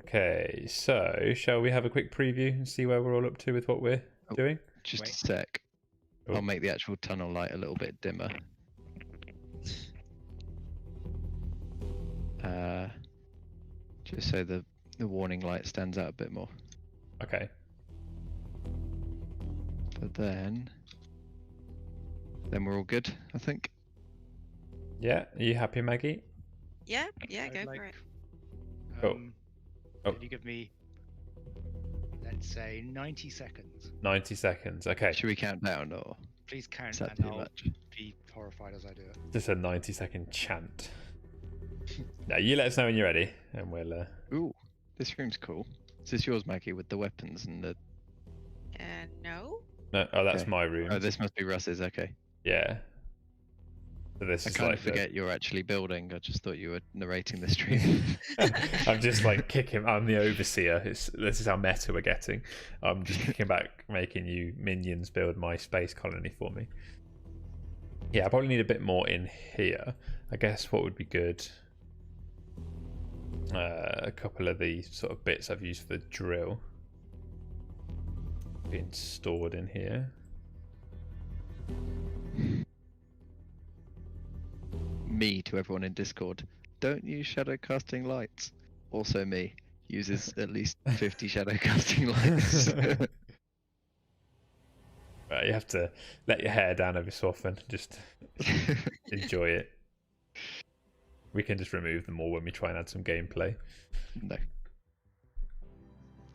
Okay, so shall we have a quick preview and see where we're all up to with what we're doing?
Just
Wait.
a sec.
Cool.
I'll make the actual tunnel light a little bit dimmer. Just so the warning light stands out a bit more.
Okay.
But then we're all good, I think.
Yeah, are you happy, Maggie?
Yeah,
I'd
go for
like-
it.
Cool. Oh.
Can you give me, let's say, 90 seconds?
90 seconds. Okay,
Should we count down, or
Please count,
is that
and
too
I'll
much?
be horrified as I do it.
just a 90-second chant. Now you let us know when you're ready, and we'll.
Ooh, this room's cool. Is this yours, Maggie, with the weapons and the?
No.
No, oh, that's
Okay.
my room.
Oh, this must be Russ's. Okay.
Yeah. So this
I
is
kind
like
of forget you're actually building. I just thought you were narrating the stream.
I'm just like kicking. I'm the overseer. This is how meta we're getting. I'm just kicking back, making you minions build my space colony for me. Yeah, I probably need a bit more in here. I guess what would be good. A couple of the sort of bits I've used for the drill being stored in here.
Me to everyone in Discord. Don't use shadow casting lights. Also me uses at least 50 shadow casting lights.
Right, you have to let your hair down every so often. Just enjoy it. We can just remove them all when we try and add some gameplay.
No.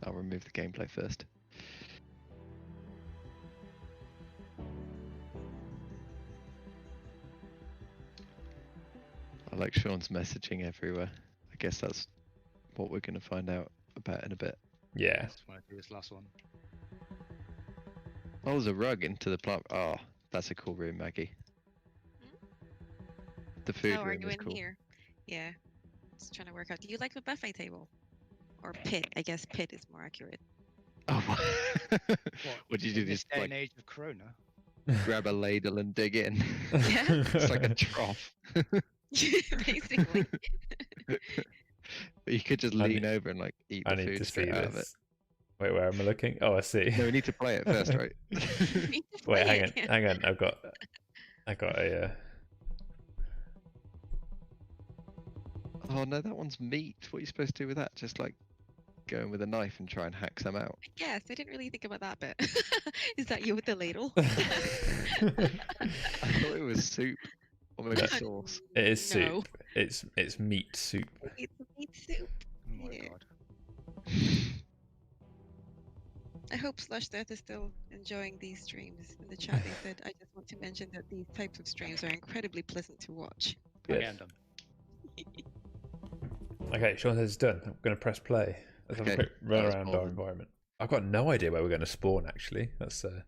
I'll remove the gameplay first. I like Sean's messaging everywhere. I guess that's what we're going to find out about in a bit.
Yeah.
Just want to do this last one.
Oh, there's a rug into the plant. Oh, that's a cool room, Maggie. The food
Oh, are
room
you
is
in
cool.
here? Yeah. Just trying to work out. Do you like the buffet table? Or pit? I guess pit is more accurate.
Oh, what did you do?
In this
Just
day
like
and age of Corona?
grab a ladle and dig in?
Yeah.
It's like a trough.
Basically.
You could just
I
lean
need-
over and like eat
I
the
need
food
to see
straight out of it.
this. Wait, where am I looking? Oh, I see.
No, we need to play it first, right?
You need to
Wait,
play
hang
it,
on,
yeah.
hang on. I got a.
Oh no, that one's meat. What are you supposed to do with that? Just like go in with a knife and try and hack some out.
Yes, I didn't really think about that bit. Is that you with the ladle?
I thought it was soup or maybe sauce.
It is soup.
No.
It's meat soup.
It's meat soup.
Oh my
Yeah.
god.
I hope Slush Death is still enjoying these streams. In the chat, they said, I just want to mention that these types of streams are incredibly pleasant to watch.
Good.
Okay, I'm done.
Okay, Sean says it's done. I'm going to press play. Let's have a
Okay,
quick run
that was
around our
bold.
environment. I've got no idea where we're going to spawn, actually. That's a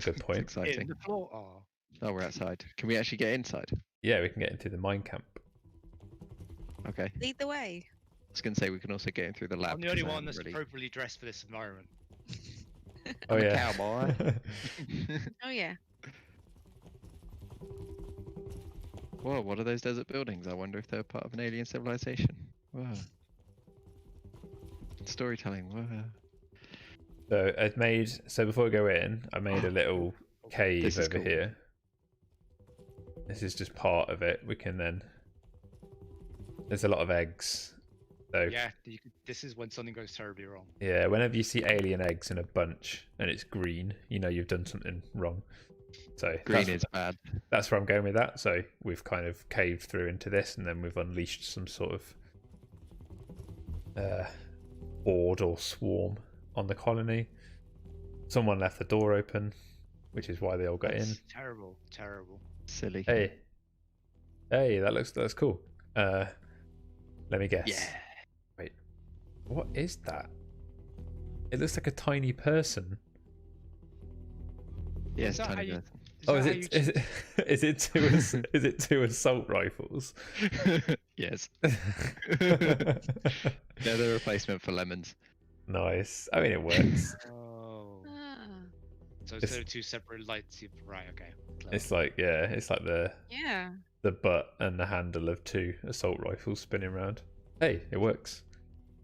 good
It's
point.
In
exciting.
the floor. Oh,
Oh, we're outside. Can we actually get inside?
Yeah, we can get into the mine camp.
Okay.
Lead the way.
I was going to say we can also get in through the lab.
I'm the only
'cause I
one that's
haven't really...
appropriately dressed for this environment.
Oh,
I'm a
yeah.
cowboy.
Oh, yeah.
Whoa, what are those desert buildings? I wonder if they're part of an alien civilization. Whoa. Storytelling. Whoa.
So I've made. So before we go in, I made a little cave
This is
over
cool.
here. This is just part of it. We can then. There's a lot of eggs. So
Yeah, this is when something goes terribly wrong.
yeah, whenever you see alien eggs in a bunch and it's green, you know you've done something wrong. So
Green
that's,
is bad.
that's where I'm going with that. So we've kind of caved through into this, and then we've unleashed some sort of horde or swarm on the colony. Someone left the door open, which is why they all got in.
That's terrible, terrible.
Silly.
Hey, that's cool. Let me guess.
Yeah.
Wait, what is that? It looks like a tiny person.
Yes,
Is that how
tiny
you-
person.
Oh,
that
is
how you
it? Is it two? Is it two assault rifles?
Yes. They're the replacement for lemons.
Nice. I mean, it works.
Oh.
Ah,
So instead of two separate lights, you've right, okay. Clever.
It's like it's like
yeah.
the butt and the handle of two assault rifles spinning around. Hey, it works.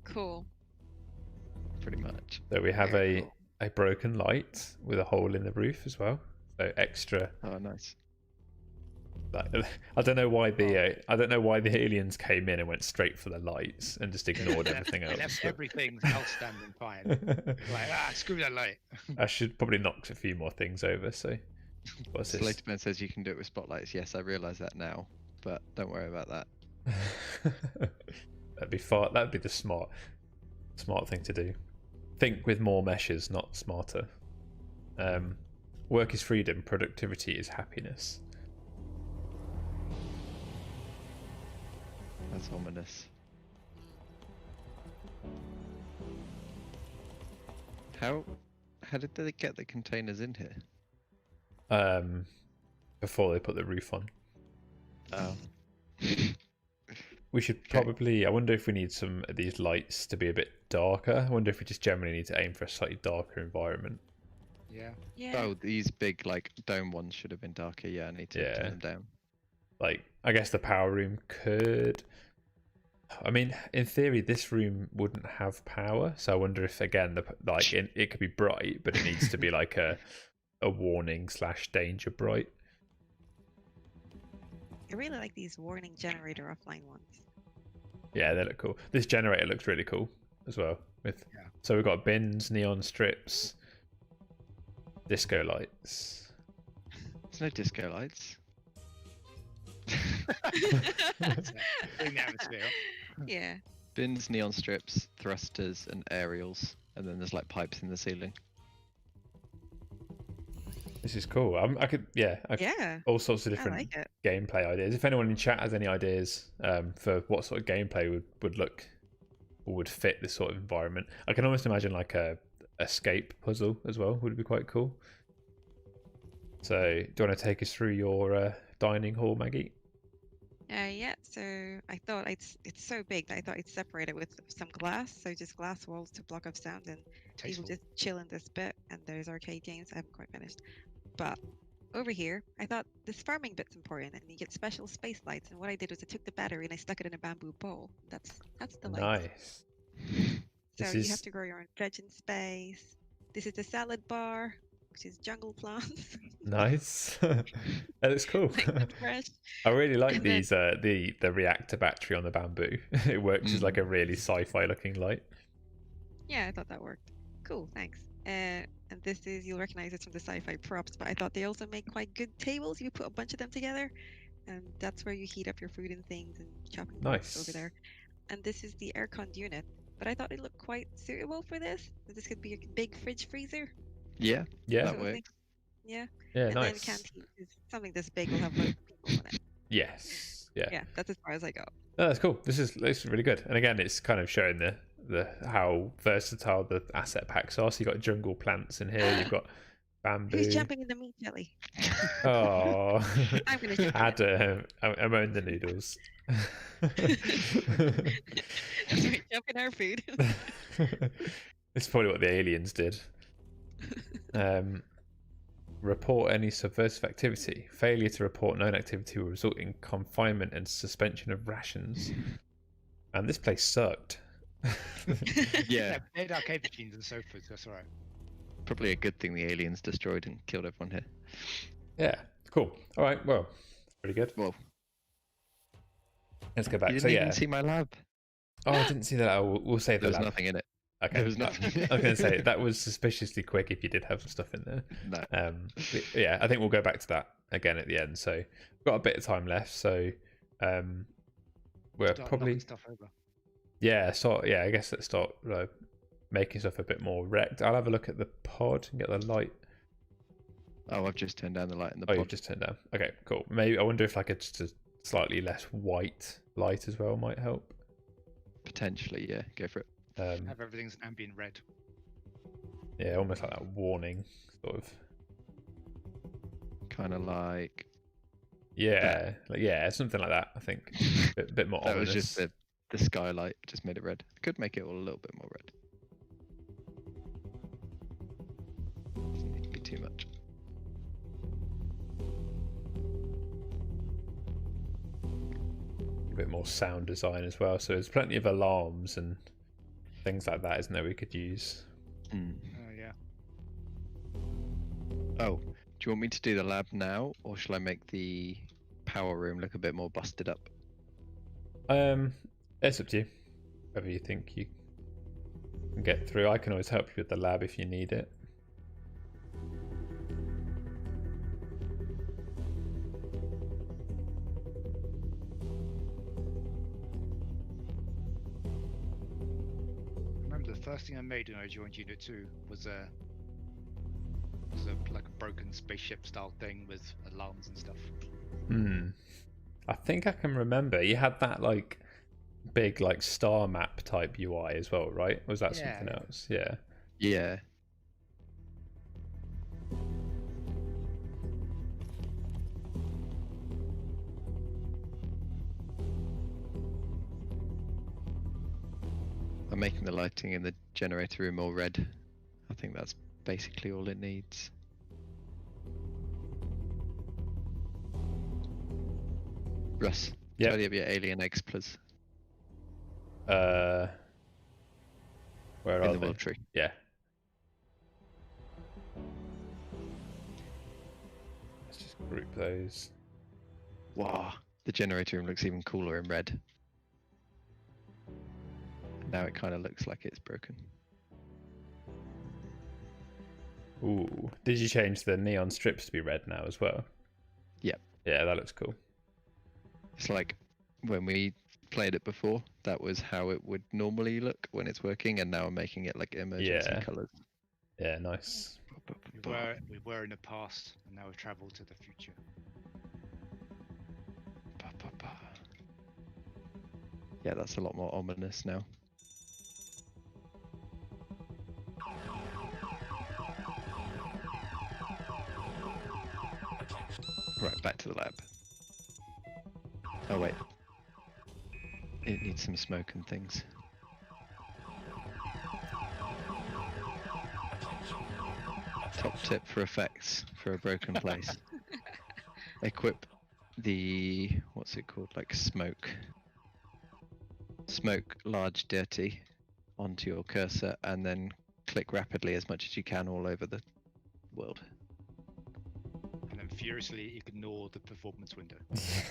Cool.
Pretty much.
So we have
Very cool.
a broken light with a hole in the roof as well. So extra.
Oh, nice.
Like, I don't know why the aliens came in and went straight for the lights and just ignored everything
They
else.
left
but-
everything else standing fine. Like, screw that light.
I should probably knock a few more things over. So what's this?
Slaterman says you can do it with spotlights. Yes, I realise that now, but don't worry about that.
That'd be far. That'd be the smart thing to do. Think with more meshes, not smarter. Work is freedom. Productivity is happiness.
That's ominous. How did they get the containers in here?
Before they put the roof on.
Oh.
We should probably. I wonder if we need some of these lights to be a bit darker. I wonder if we just generally need to aim for a slightly darker environment.
Yeah.
Yeah.
Oh, these big like dome ones should have been darker. Yeah, I need to turn them down.
Like, I guess the power room could. I mean, in theory, this room wouldn't have power, so I wonder if again, it could be bright, but it needs to be like a warning / danger bright.
I really like these warning generator offline ones.
Yeah, they look cool. This generator looks really cool as well. So we've got bins, neon strips, disco lights.
There's no disco lights.
Bring the atmosphere up.
Yeah.
Bins, neon strips, thrusters, and aerials, and then there's like pipes in the ceiling.
This is cool. I could, yeah, all sorts of
I
different
like it.
gameplay ideas. If anyone in chat has any ideas for what sort of gameplay would look would fit this sort of environment. I can almost imagine like a escape puzzle as well would be quite cool. So, do you want to take us through your dining hall, Maggie?
Yeah, so I thought it's so big that I thought I'd separate it with some glass, so just glass walls to block off sound, and people
Tasteful.
just chill in this bit, and there's arcade games. I haven't quite finished. But over here, I thought this farming bit's important, and you get special space lights, and what I did was I took the battery and I stuck it in a bamboo bowl. That's the lights.
Nice.
So
This
you
is
have to grow your own veg in space. This is the salad bar, which is jungle plants.
nice. That looks cool.
Nice and fresh.
I really like
And then-
these the reactor battery on the bamboo. It works as like a really sci-fi looking light.
Yeah, I thought that worked. Cool, thanks. And this is, you'll recognize this from the sci-fi props, but I thought they also make quite good tables. You put a bunch of them together, and that's where you heat up your food and things, and chopping boards
Nice.
over there. And this is the aircon unit, but I thought it looked quite suitable for this. This could be a big fridge freezer.
Yeah,
Yeah.
that
So I
works.
think- yeah.
Yeah,
And then
nice.
canteen is something this big will have loads of people in it.
Yes. Yeah.
Yeah, that's as far as I go.
No, that's cool. This is really good. And again, it's kind of showing the how versatile the asset packs are. So you've got jungle plants in here, you've got bamboo.
Who's jumping in the meat jelly?
Oh,
I'm gonna jump in it.
Adam, I'm on the noodles.
That's right, jump in our food.
It's probably what the aliens did. Report any subversive activity. Failure to report known activity will result in confinement and suspension of rations. And this place sucked.
Yeah,
They had arcade machines and sofas. That's all right.
probably a good thing the aliens destroyed and killed everyone here.
Yeah, cool. All right, well, pretty good.
Well,
Let's go back.
you
So
didn't
yeah.
even see my lab.
Oh, I didn't see that. Oh, we'll save the
There was
lab.
nothing in it.
Okay.
There was nothing.
I was going to say that was suspiciously quick if you did have some stuff in there.
No.
But yeah, I think we'll go back to that again at the end. So we've got a bit of time left. So we're
Start
probably
knocking stuff over.
I guess let's start making stuff a bit more wrecked. I'll have a look at the pod and get the light.
Oh, I've just turned down the light in the
Oh,
pod.
you've just turned down. Okay, cool. Maybe I wonder if like just a slightly less white light as well might help.
Potentially, yeah. Go for it.
Have everything's ambient red.
Yeah, almost like that warning sort of.
Kind of like
Yeah, something like that. I think a bit more
that
ominous.
was just the skylight just made it red. Could make it all a little bit more red. Doesn't need to be too much.
A bit more sound design as well. So there's plenty of alarms and things like that, isn't there? We could use.
Mm.
Yeah.
Oh, do you want me to do the lab now, or shall I make the power room look a bit more busted up?
It's up to you. Whether you think you can get through. I can always help you with the lab if you need it.
I remember the first thing I made when I joined Unit 2 was a like a broken spaceship style thing with alarms and stuff.
I think I can remember. You had that like big like star map type UI as well, right? Was that
Yeah,
something
yeah.
else? Yeah.
Yeah. I'm making the lighting in the generator room all red. I think that's basically all it needs. Russ,
Yeah.
tidy up your alien eggs, please.
Where
In
are
the
they?
world tree.
Yeah. Let's just group those.
Wow, the generator room looks even cooler in red. Now it kind of looks like it's broken.
Ooh. Did you change the neon strips to be red now as well?
Yep.
Yeah, that looks cool.
It's like when we played it before, that was how it would normally look when it's working, and now I'm making it like emergency
Yeah.
colors.
Yeah, nice.
We were in the past, and now we've travelled to the future.
Yeah, that's a lot more ominous now. Right, back to the lab. Oh wait. It needs some smoke and things. Top tip for effects for a broken place. Equip the, what's it called, like smoke large dirty onto your cursor and then click rapidly as much as you can all over the world.
And then furiously ignore the performance window.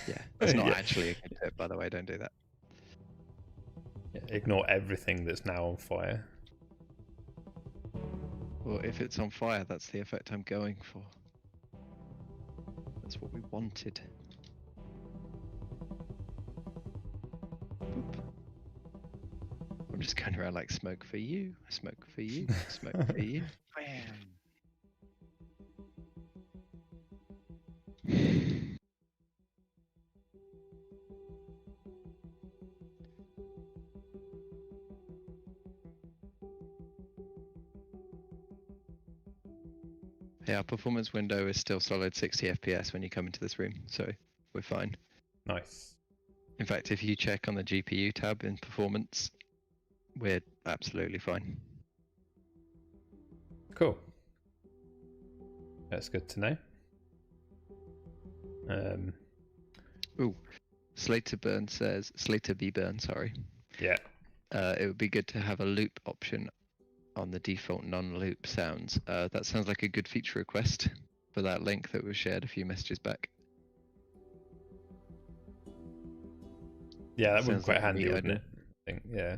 Yeah, that's not
Yeah.
actually a good tip, by the way, don't do that.
Yeah, ignore everything that's now on fire.
Well, if it's on fire, that's the effect I'm going for. That's what we wanted. Boop. I'm just going around like smoke for you, smoke for you, smoke for you. Yeah, our performance window is still solid 60 FPS when you come into this room, so we're fine.
Nice.
In fact, if you check on the GPU tab in performance, we're absolutely fine.
Cool. That's good to know.
Slater B Burn, sorry.
Yeah.
It would be good to have a loop option on the default non-loop sounds. That sounds like a good feature request for that link that was shared a few messages back.
Yeah, that would be
Sounds
quite
like a
handy,
neat
wouldn't
idea.
it? I think, yeah.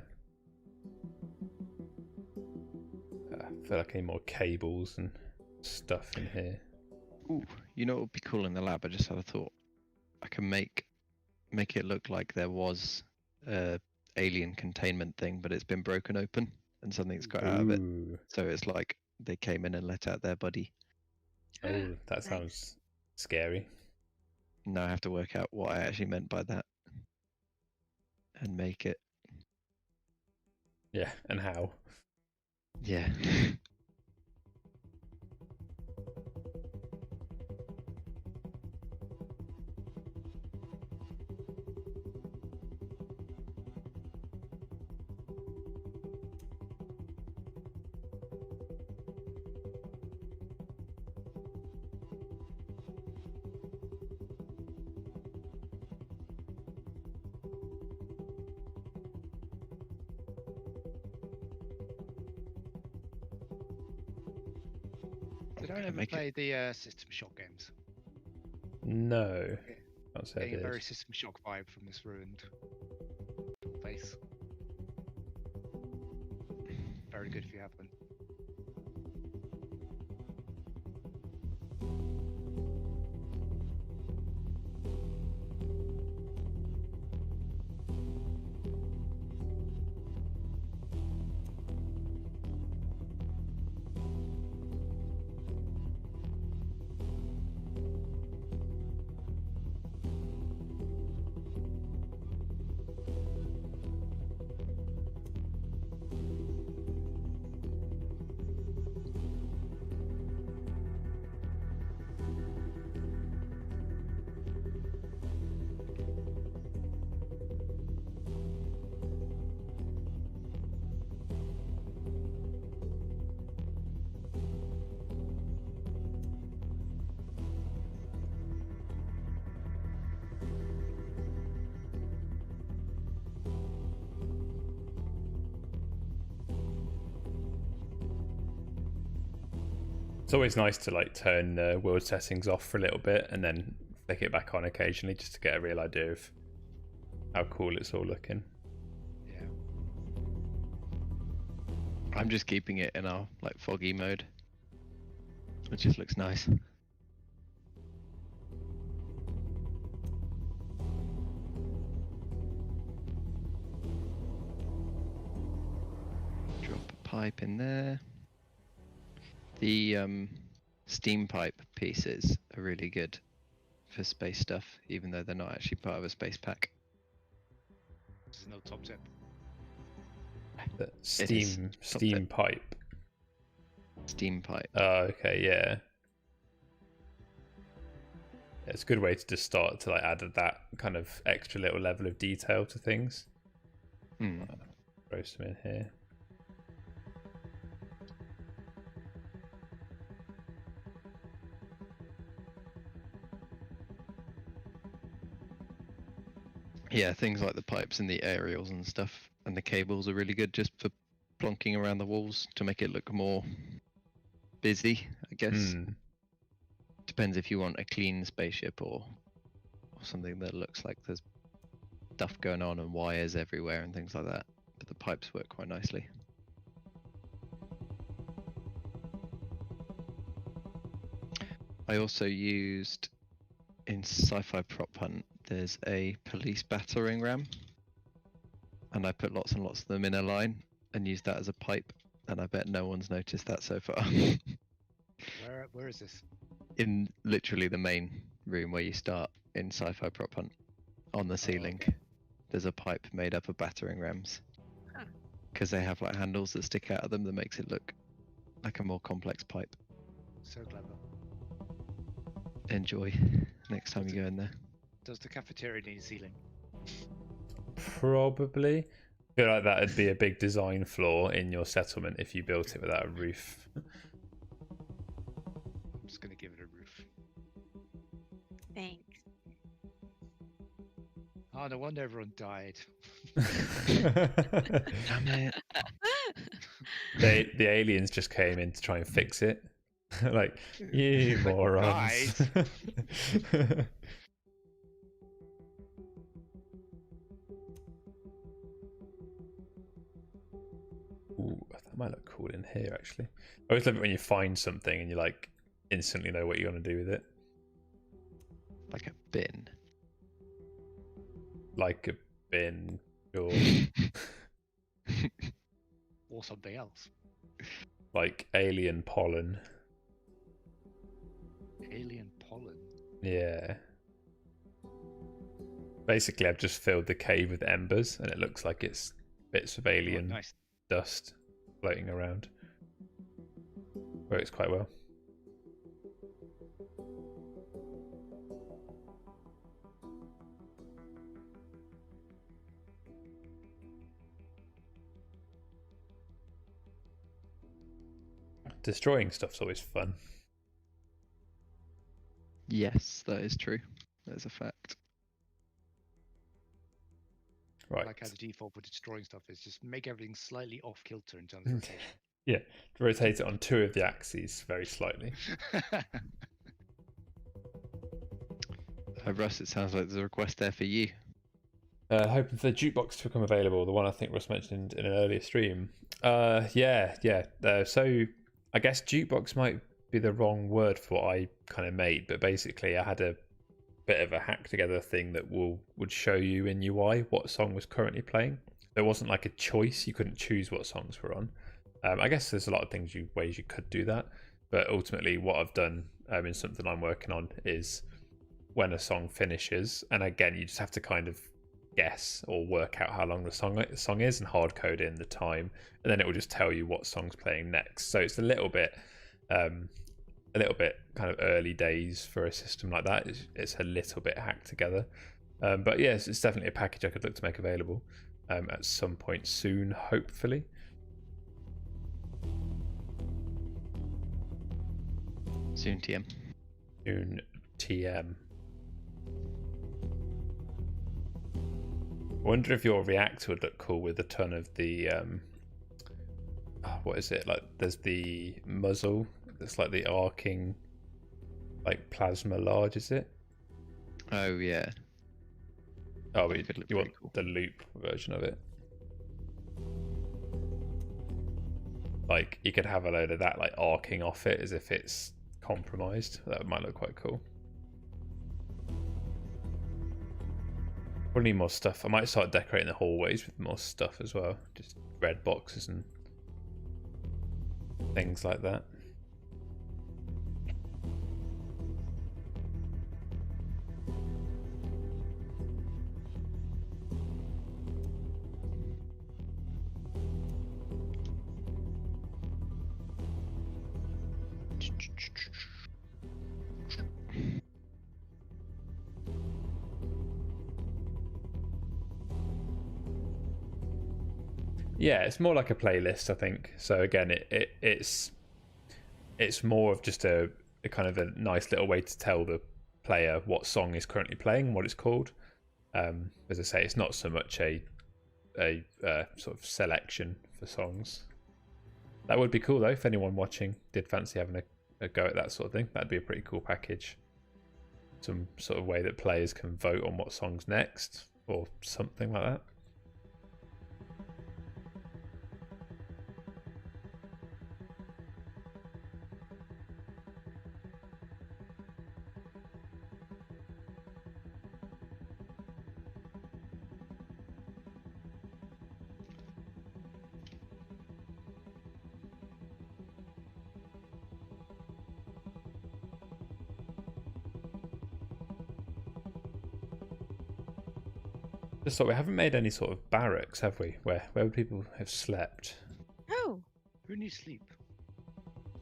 I feel like I need more cables and stuff in here.
Ooh, you know what would be cool in the lab? I just had a thought. I can make it look like there was a alien containment thing, but it's been broken open and something's got out of it.
Ooh.
So it's like they came in and let out their buddy.
Oh, that
Nice.
sounds scary.
Now I have to work out what I actually meant by that and make it.
Yeah, and how?
Yeah.
Did I
Can I
ever
make it?
play the System Shock games?
No. Can't say I
Getting a
did.
very System Shock vibe from this ruined face. Very good if you haven't.
It's always nice to like turn the world settings off for a little bit and then flick it back on occasionally just to get a real idea of how cool it's all looking.
Yeah.
I'm just keeping it in our like foggy mode. It just looks nice. Drop a pipe in there. The steam pipe pieces are really good for space stuff, even though they're not actually part of a space pack.
There's no top tip.
The
is
steam pipe.
Steam pipe.
Oh, okay, yeah. it's a good way to just start to like add that kind of extra little level of detail to things. Throw some in here.
Yeah, things like the pipes and the aerials and stuff and the cables are really good just for plonking around the walls to make it look more busy, I guess. Depends if you want a clean spaceship or something that looks like there's stuff going on and wires everywhere and things like that. But the pipes work quite nicely. I also used in Sci-Fi Prop Hunt, there's a police battering ram, and I put lots and lots of them in a line and used that as a pipe, and I bet no one's noticed that so far.
Where is this?
In literally the main room where you start in Sci-Fi Prop Hunt, on the ceiling, there's a pipe made up of battering rams, because they have like handles that stick out of them that makes it look like a more complex pipe.
So clever.
Enjoy next time you go in there.
Does the cafeteria need a ceiling?
Probably. I feel like that would be a big design flaw in your settlement if you built it without a roof.
I'm just gonna give it a roof.
Thanks.
Oh, no wonder everyone died.
Damn it.
The aliens just came in to try and fix it. Like, you morons. Ooh, that might look cool in here, actually. I always love it when you find something and you like instantly know what you're going to do with it.
Like a bin.
Like a bin, or
Or something else.
like alien pollen.
Alien pollen.
Yeah. Basically, I've just filled the cave with embers, and it looks like it's bits of alien
nice.
dust floating around. Works quite well. Destroying stuff's always fun.
Yes, that is true. That is a fact.
Right.
Like how the default for destroying stuff is just make everything slightly off kilter in terms of rotation.
Yeah, rotate it on two of the axes very slightly.
Russ, it sounds like there's a request there for you.
Hoping for the jukebox to become available, the one I think Russ mentioned in an earlier stream. Yeah. So I guess jukebox might be the wrong word for what I kind of made, but basically I had a bit of a hack together thing that would show you in UI what song was currently playing. There wasn't like a choice; you couldn't choose what songs were on. I guess there's a lot of ways you could do that, but ultimately what I've done in something I'm working on is when a song finishes, and again you just have to kind of guess or work out how long the song is and hard code in the time, and then it will just tell you what song's playing next. So it's a little bit kind of early days for a system like that. It's a little bit hacked together, but yes, it's definitely a package I could look to make available at some point soon, hopefully.
Soon TM.
Soon TM. I wonder if your React would look cool with a ton of the what is it, like there's the muzzle that's like the arcing like plasma large, is it?
Oh yeah.
Oh,
That could look
you want
pretty cool.
the loop version of it. Like you could have a load of that like arcing off it as if it's compromised. That might look quite cool. Probably need more stuff. I might start decorating the hallways with more stuff as well. Just red boxes and things like that. Yeah, it's more like a playlist, I think. So again, it's more of just a kind of a nice little way to tell the player what song is currently playing, what it's called. As I say, it's not so much a sort of selection for songs. That would be cool though if anyone watching did fancy having a go at that sort of thing. That'd be a pretty cool package. Some sort of way that players can vote on what song's next or something like that. Just thought we haven't made any sort of barracks, have we? Where would people have slept?
Oh,
Who needs sleep?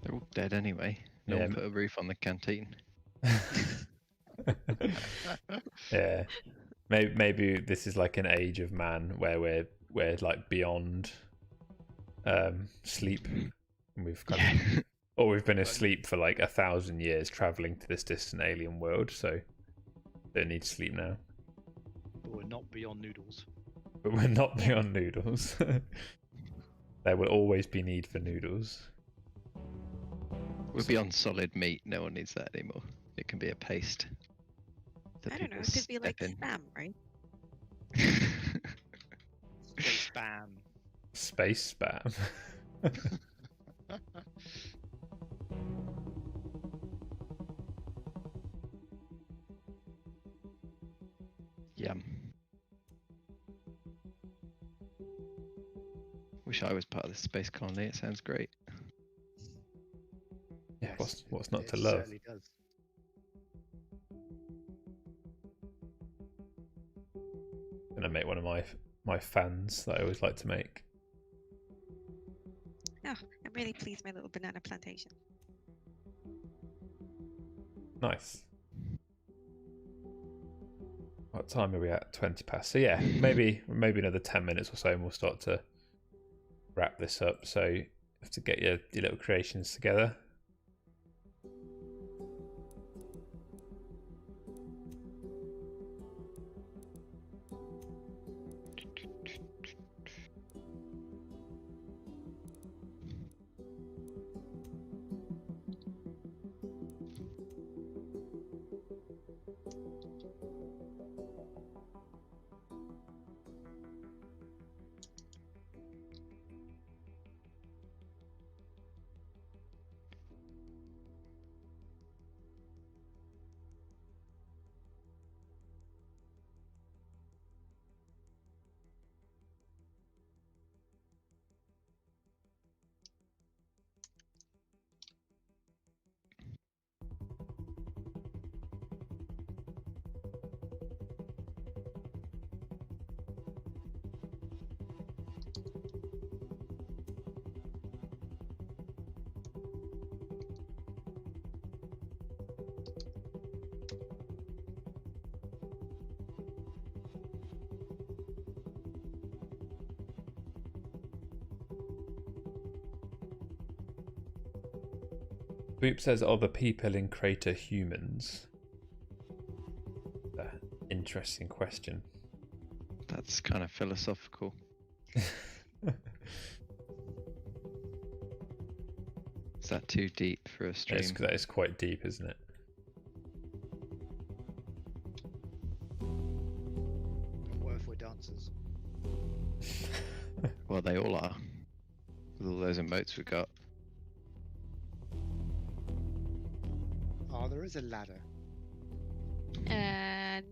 They're all dead anyway. No
Yeah.
one put a roof on the canteen.
Yeah, maybe this is like an age of man where we're like beyond sleep, and we've kind of, or we've been asleep for like 1,000 years traveling to this distant alien world, so don't need sleep now.
But we're not beyond noodles.
But we're not beyond noodles. There will always be need for noodles.
We're beyond solid meat. No one needs that anymore. It can be a paste. that
I don't know.
people
It could be like
step in.
spam, right?
Space spam.
Space spam.
Yum. Wish I was part of this space colony. It sounds great.
Yeah, what's not
It
to love?
certainly does.
Gonna make one of my fans that I always like to make.
Oh, I'm really pleased my little banana plantation.
Nice. What time are we at? 20 past. So yeah, maybe another 10 minutes or so, and we'll start to wrap this up. So you have to get your little creations together. Boop says, "Are the people in Crayta humans?" Interesting question.
That's kind of philosophical. Is that too deep for a stream?
That is quite deep, isn't it?
What if we're dancers?
Well, they all are. With all those emotes we've got.
Oh, there is a ladder.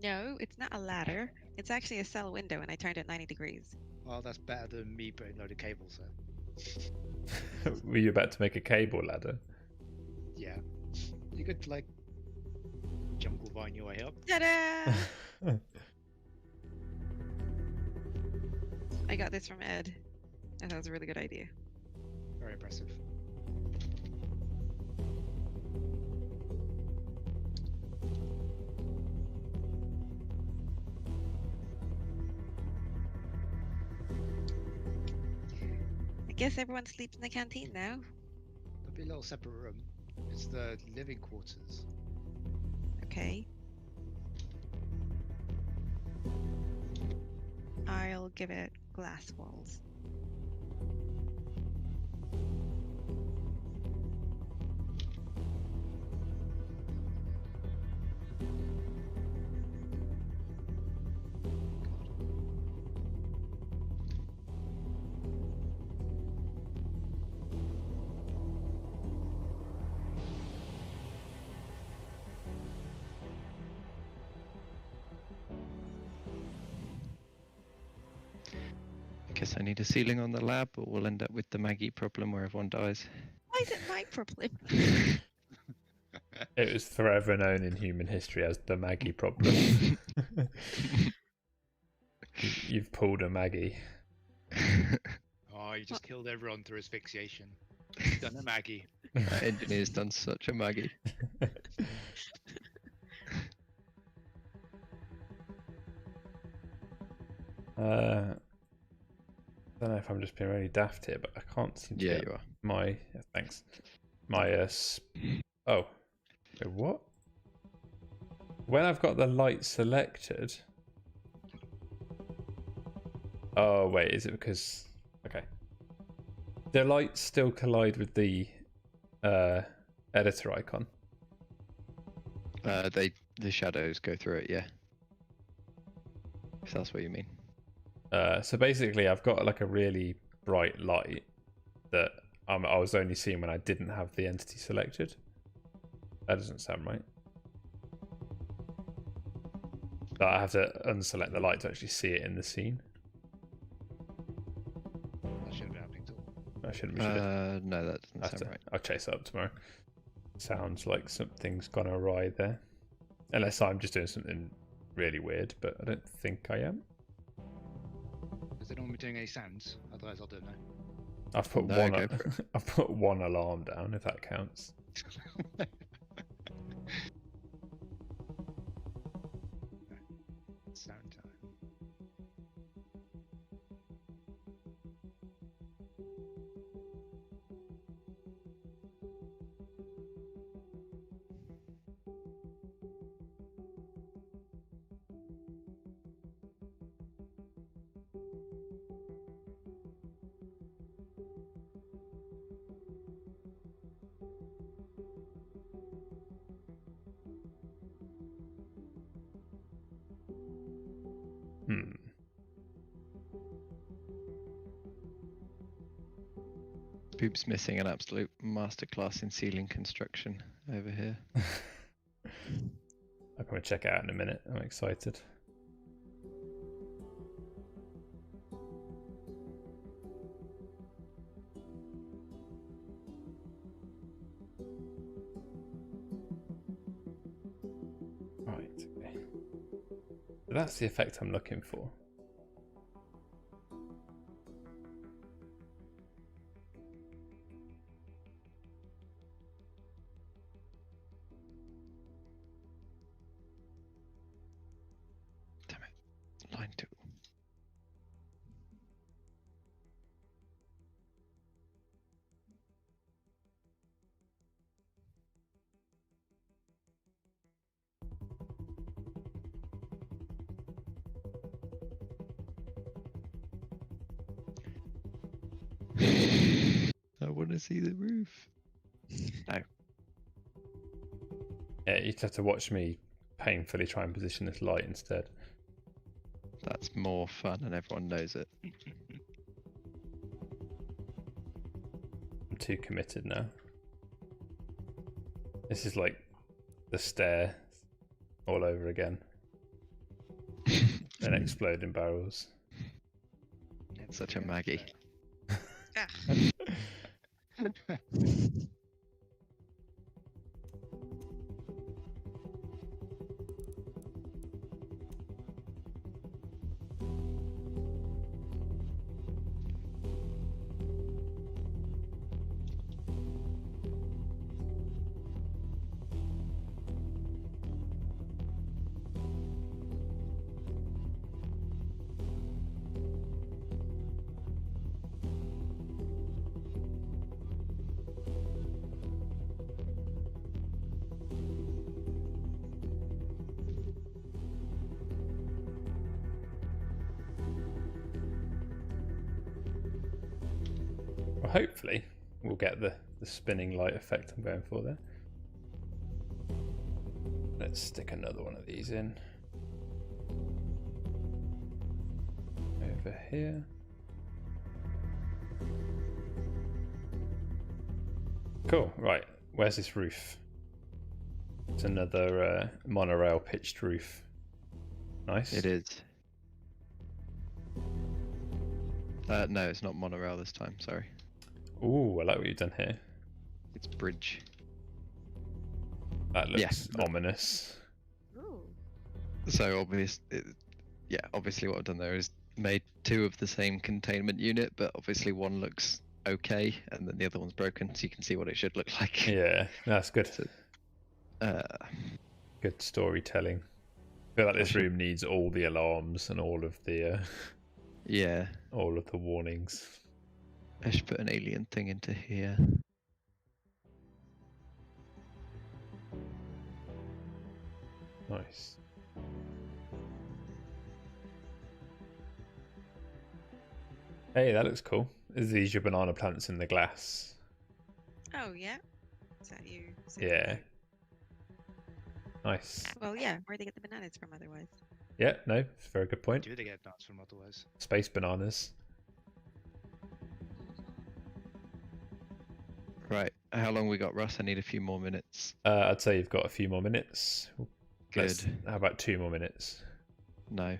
No, it's not a ladder. It's actually a cell window, and I turned it 90 degrees.
Well, that's better than me putting a load of cables there.
Were you about to make a cable ladder?
Yeah. You could, like, jungle vine your way up.
Ta-da! I got this from Ed. I thought it was a really good idea.
Very impressive.
guess everyone sleeps in the canteen now.
There'll be a little separate room. It's the living quarters.
Okay. I'll give it glass walls.
Guess I need a ceiling on the lab, or we'll end up with the Maggie problem where everyone dies.
Why is it my problem?
It was forever known in human history as the Maggie problem. You've pulled a Maggie.
Oh, you just killed everyone through asphyxiation. You've done a Maggie.
That engineer's done such a Maggie.
I don't know if I'm just being really daft here, but I can't seem to
Yeah,
get
you are.
my thanks. My oh, wait, what? When I've got the light selected. Oh wait, is it because okay? The lights still collide with the editor icon.
The shadows go through it, yeah. If that's what you mean.
So basically, I've got like a really bright light that I was only seeing when I didn't have the entity selected. That doesn't sound right. So I have to unselect the light to actually see it in the scene.
That shouldn't be happening at all.
I shouldn't. Should it?
No, that doesn't sound right.
I'll chase it up tomorrow. Sounds like something's gone awry there. Unless I'm just doing something really weird, but I don't think I am.
Is it normally doing any sounds? Otherwise, I don't know.
I've put
No,
one.
go for it.
I've put one alarm down, if that counts.
Sound time.
Boob's missing an absolute masterclass in ceiling construction over here.
I'm going to check it out in a minute. I'm excited. Right, okay. So that's the effect I'm looking for.
Line 2. I want to see the roof. No.
Yeah, you'd have to watch me painfully try and position this light instead.
That's more fun and everyone knows it.
I'm too committed now. This is like the stair all over again. And exploding barrels.
Such a Maggie.
Ah,
hopefully we'll get the spinning light effect I'm going for there. Let's stick another one of these in. Over here. Cool, right. Where's this roof? It's another monorail pitched roof. Nice.
It is. No, it's not monorail this time, sorry.
Ooh, I like what you've done here.
It's bridge.
That looks ominous.
Ooh.
So obviously what I've done there is made two of the same containment unit, but obviously one looks okay and then the other one's broken, so you can see what it should look like.
Yeah, that's good.
So,
Good storytelling. I feel like this room needs all the alarms and all of the
yeah.
all of the warnings.
I should put an alien thing into here.
Nice. Hey, that looks cool. Is these your banana plants in the glass?
Oh yeah. Is that you?
Yeah. Nice.
Well, yeah. Where'd they get the bananas from otherwise?
Yeah, no, it's a very good point.
Do they get nuts from otherwise?
Space bananas.
Right, how long we got, Russ? I need a few more minutes.
I'd say you've got a few more minutes.
Good.
How about 2 more minutes?
No,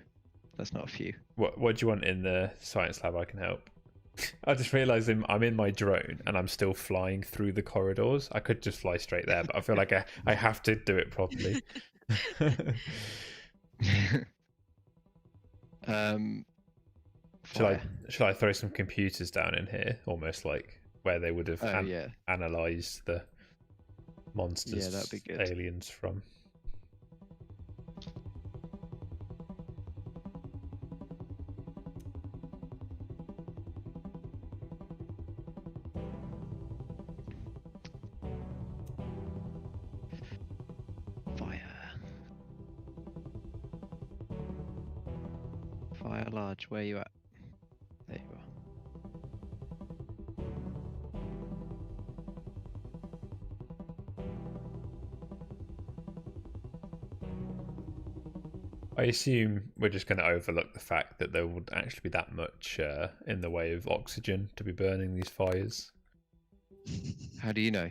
that's not a few.
What do you want in the science lab? I can help. I just realised I'm in my drone and I'm still flying through the corridors. I could just fly straight there, but I feel like I have to do it properly. Should I throw some computers down in here, almost like where they would have analysed the monsters,
that'd be good.
aliens from?
Fire large, where you at? There you are.
I assume we're just going to overlook the fact that there would actually be that much in the way of oxygen to be burning these fires.
How do you know?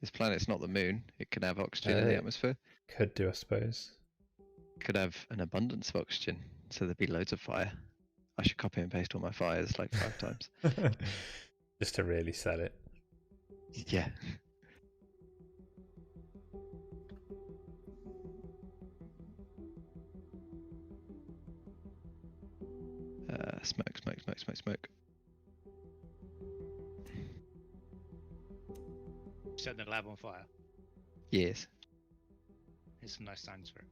This planet's not the moon. It can have oxygen in the atmosphere.
Could do, I suppose.
Could have an abundance of oxygen, so there'd be loads of fire. I should copy and paste all my fires like 5 times.
Just to really sell it.
Yeah. Smoke, smoke, smoke, smoke, smoke.
Set the lab on fire.
Yes.
It's some nice signs for it.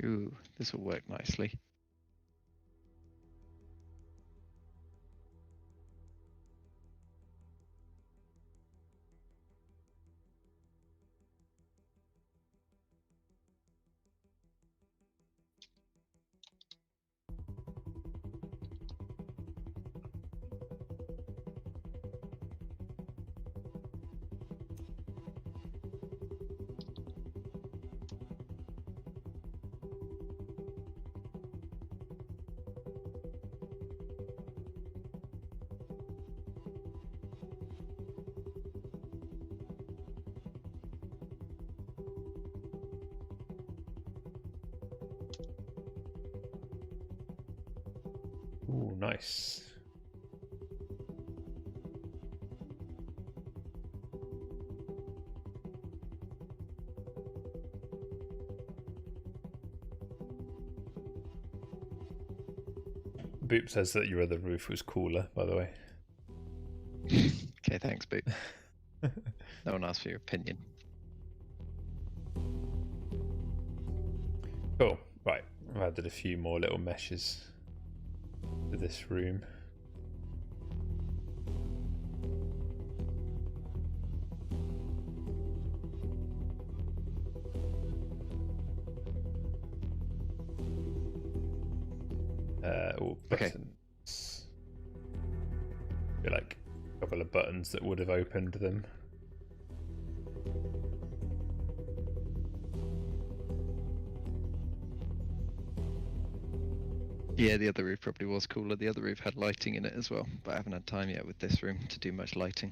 Ooh, this will work nicely.
Ooh, nice. Boop says that your other roof was cooler, by the way.
Okay, thanks, Boop. No one asked for your opinion.
Cool. Right, I've added a few more little meshes to this room. All
Okay.
buttons. Feel like a couple of buttons that would have opened them.
Yeah, the other roof probably was cooler. The other roof had lighting in it as well, but I haven't had time yet with this room to do much lighting.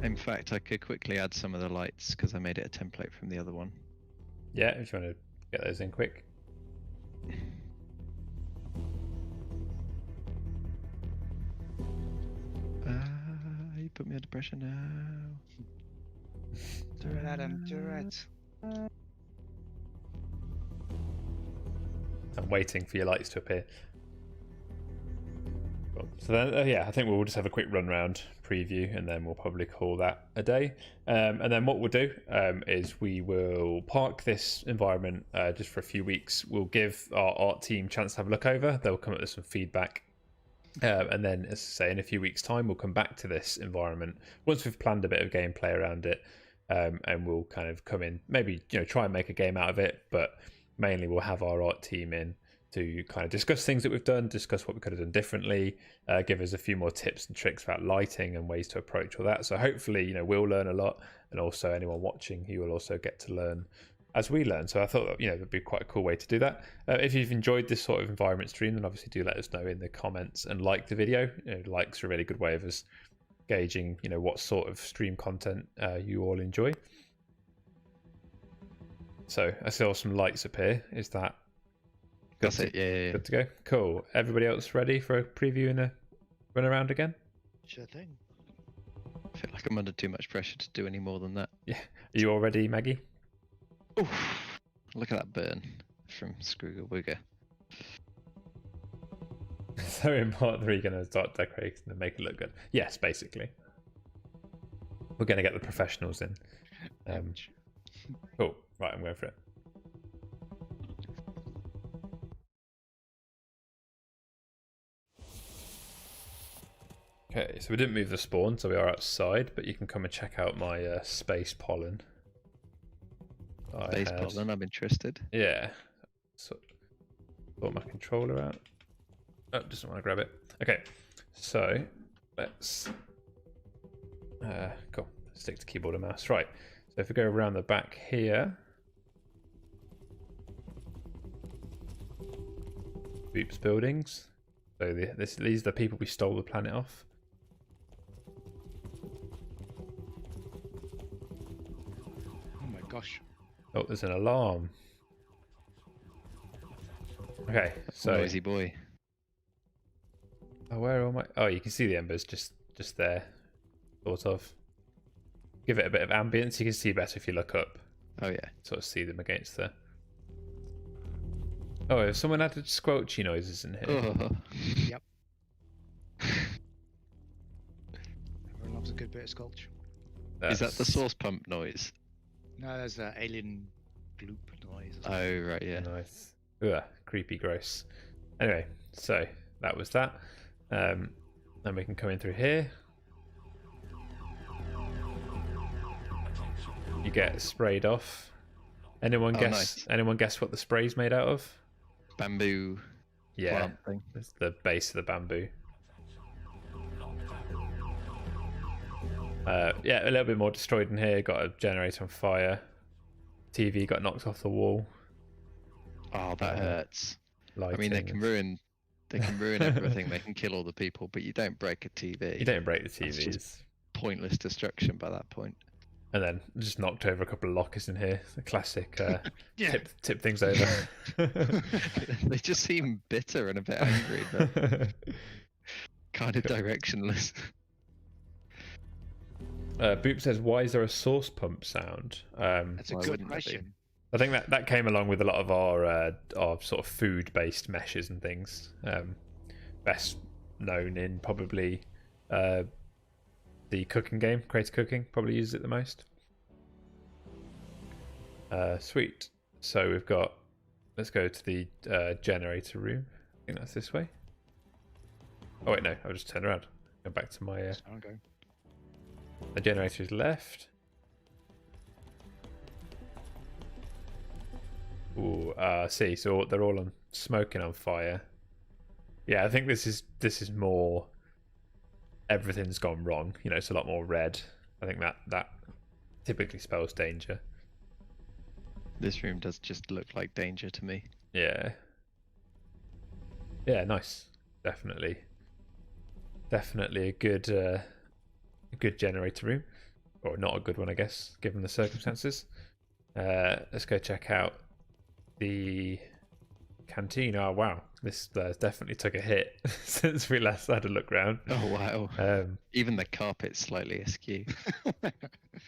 In fact, I could quickly add some of the lights because I made it a template from the other one.
Yeah, if you want to get those in quick.
You put me under pressure now.
Do it, Adam. Do it.
I'm waiting for your lights to appear. Cool. So then, yeah, I think we'll just have a quick run round preview, and then we'll probably call that a day. And then what we'll do is we will park this environment just for a few weeks. We'll give our art team a chance to have a look over. They'll come up with some feedback. And then, as I say, in a few weeks' time, we'll come back to this environment once we've planned a bit of gameplay around it, and we'll kind of come in, maybe try and make a game out of it, but mainly we'll have our art team in to kind of discuss things that we've done, discuss what we could have done differently, give us a few more tips and tricks about lighting and ways to approach all that. So hopefully, we'll learn a lot, and also anyone watching, you will also get to learn as we learn. So I thought that, that'd be quite a cool way to do that. If you've enjoyed this sort of environment stream, then obviously do let us know in the comments and like the video. Likes are a really good way of us gauging, what sort of stream content you all enjoy. So I saw some lights appear. Is that good?
That's it. Yeah.
Good to go. Cool. Everybody else ready for a preview and a run around again?
Sure thing.
I feel like I'm under too much pressure to do any more than that.
Yeah. Are you all ready, Maggie?
Oof. Look at that burn from Scrooger Wigger.
So in part 3, going to start decorating and make it look good. Yes, basically. We're going to get the professionals in. Cool. Right, I'm going for it. Okay, so we didn't move the spawn, so we are outside, but you can come and check out my space pollen.
Space pollen, I'm interested.
Yeah. So, pull my controller out. Oh, doesn't want to grab it. Okay, so let's cool. Stick to keyboard and mouse. Right. So if we go around the back here, Boops buildings. So these are the people we stole the planet off.
Oh my gosh.
Oh, there's an alarm. Okay, so
Noisy boy.
oh, where are my? Oh, you can see the embers just there, sort of. Give it a bit of ambience. You can see better if you look up.
Oh yeah.
Sort of see them against the. Oh, if someone added squelchy noises in here.
Oh.
Yep. Everyone loves a good bit of sculpture.
Is that the sauce pump noise?
No, there's an alien gloop noise.
Oh right, yeah.
Nice. Ugh, creepy, gross. Anyway, so that was that. Then we can come in through here. You get sprayed off. Anyone guess?
Nice.
Anyone guess what the spray's made out of?
Bamboo
Yeah,
plant thing.
it's the base of the bamboo. Yeah, a little bit more destroyed in here. Got a generator on fire. TV got knocked off the wall.
Oh, that hurts. I mean, they
Lighting.
can ruin everything. They can kill all the people, but you don't break a TV.
You don't break the
That's
TVs.
just pointless destruction by that point.
And then just knocked over a couple of lockers in here. The classic
Yeah.
tip things over.
They just seem bitter and a bit angry, but kind of directionless.
Boop says, "Why is there a sauce pump sound?"
That's a
Why
good
wouldn't there be?
question.
I think that came along with a lot of our sort of food-based meshes and things. Best known in probably the cooking game, Crayta Cooking, probably uses it the most. Sweet. So we've got. Let's go to the generator room. I think that's this way. Oh wait, no. I'll just turn around. Go back to my.
Okay.
The generator is left. Ooh, see, so they're all on smoking on fire. Yeah, I think this is more. Everything's gone wrong. You know, it's a lot more red. I think that typically spells danger.
This room does just look like danger to me.
Yeah. Yeah, nice. Definitely a good generator room, or not a good one, I guess, given the circumstances. Let's go check out the canteen. Oh wow, this definitely took a hit since we last had a look round.
Oh wow. Even the carpet's slightly askew.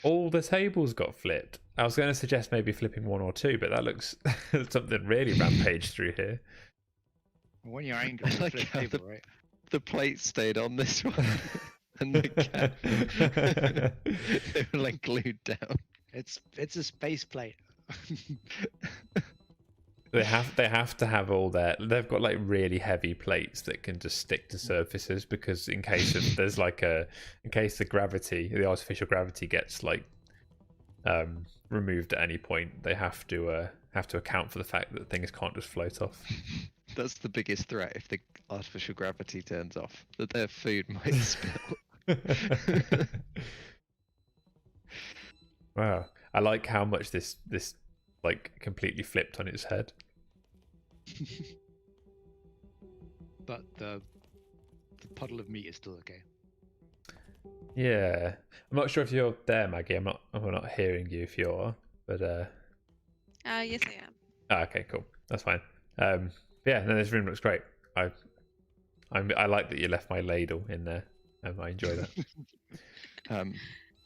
All the tables got flipped. I was going to suggest maybe flipping one or two, but that looks something really rampaged through here.
When you're angry, you
Like
flip
how
table, right?
The plate stayed on this one, and the cat they were like glued down.
It's a space plate.
They have to have all their. They've got like really heavy plates that can just stick to surfaces, because in case there's like in case the artificial gravity gets like removed at any point, they have to account for the fact that things can't just float off.
That's the biggest threat if the artificial gravity turns off, that their food might spill.
Wow, I like how much this like completely flipped on its head.
But the puddle of meat is still okay.
Yeah, I'm not sure if you're there, Maggie. I'm not hearing you if you are, but
Yes, I am.
okay, cool, that's fine. Yeah, no, this room looks great. I like that you left my ladle in there. I enjoy that.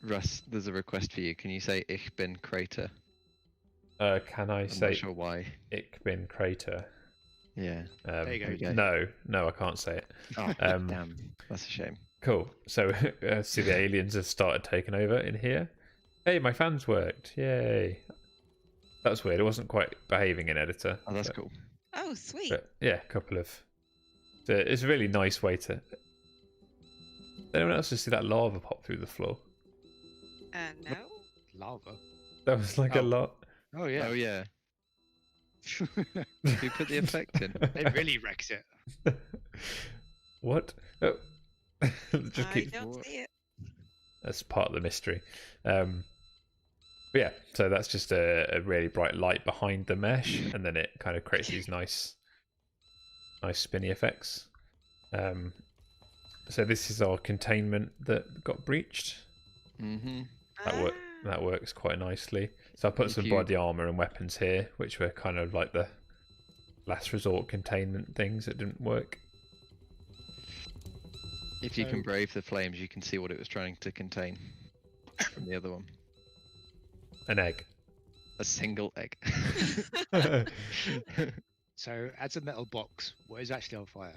Russ, there's a request for you. Can you say "Ich bin Crayta"?
Can I
I'm
say
not sure why.
Ich bin Crayta?
Yeah.
There you go.
No, I can't say it.
Oh,
Um,
damn. That's a shame.
Cool. So, see, the aliens have started taking over in here. Hey, my fans worked. Yay. That was weird. It wasn't quite behaving in editor.
Oh, that's
but,
cool.
Oh, sweet.
But yeah, a couple of. It's a really nice way to. Did anyone else just see that lava pop through the floor?
No.
Lava.
That was like a
Oh.
lot.
Oh yeah.
Oh yeah. Who put the effect in?
It really wrecks it.
What? Oh. Just
I
keep.
don't see it.
That's part of the mystery. But yeah, so that's just a really bright light behind the mesh, and then it kind of creates these nice spinny effects. So this is our containment that got breached.
Mm-hmm.
That works quite nicely. So I put
If
some
you-
body armor and weapons here, which were kind of like the last resort containment things that didn't work.
If you can
So-
brave the flames, you can see what it was trying to contain from the other one.
An egg.
A single egg.
So as a metal box, what is actually on fire?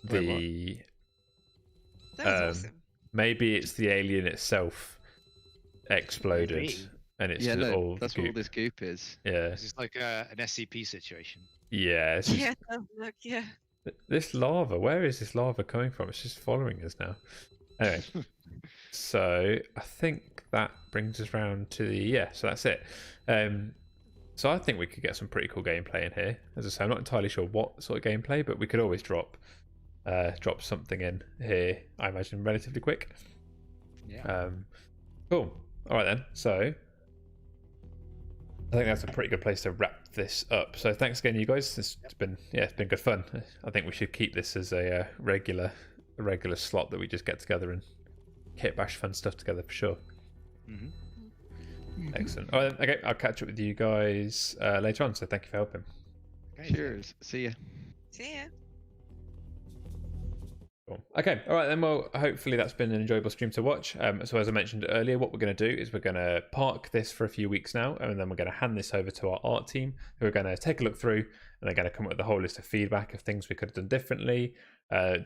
The
That was
Um,
awesome.
maybe it's the alien itself exploded,
Maybe.
and it's
Yeah,
just
no,
all
that's what all
goop.
this goop is.
Yeah,
This is like an SCP situation.
yeah. It's just,
Yeah, it does look, yeah.
This lava. Where is this lava coming from? It's just following us now. Anyway, so I think that brings us round to the So that's it. So I think we could get some pretty cool gameplay in here. As I say, I'm not entirely sure what sort of gameplay, but we could always drop something in here. I imagine relatively quick.
Yeah.
Cool. All right then. So I think that's a pretty good place to wrap this up. So thanks again, you guys. It's been good fun. I think we should keep this as a regular slot that we just get together and kit bash fun stuff together for sure.
Mm-hmm.
Excellent. All right, then. Okay, I'll catch up with you guys later on. So thank you for helping.
Okay.
Cheers. See ya.
See ya.
Cool. Okay, all right then. Well, hopefully that's been an enjoyable stream to watch. So as I mentioned earlier, what we're going to do is we're going to park this for a few weeks now, and then we're going to hand this over to our art team, who are going to take a look through, and they're going to come up with a whole list of feedback of things we could have done differently,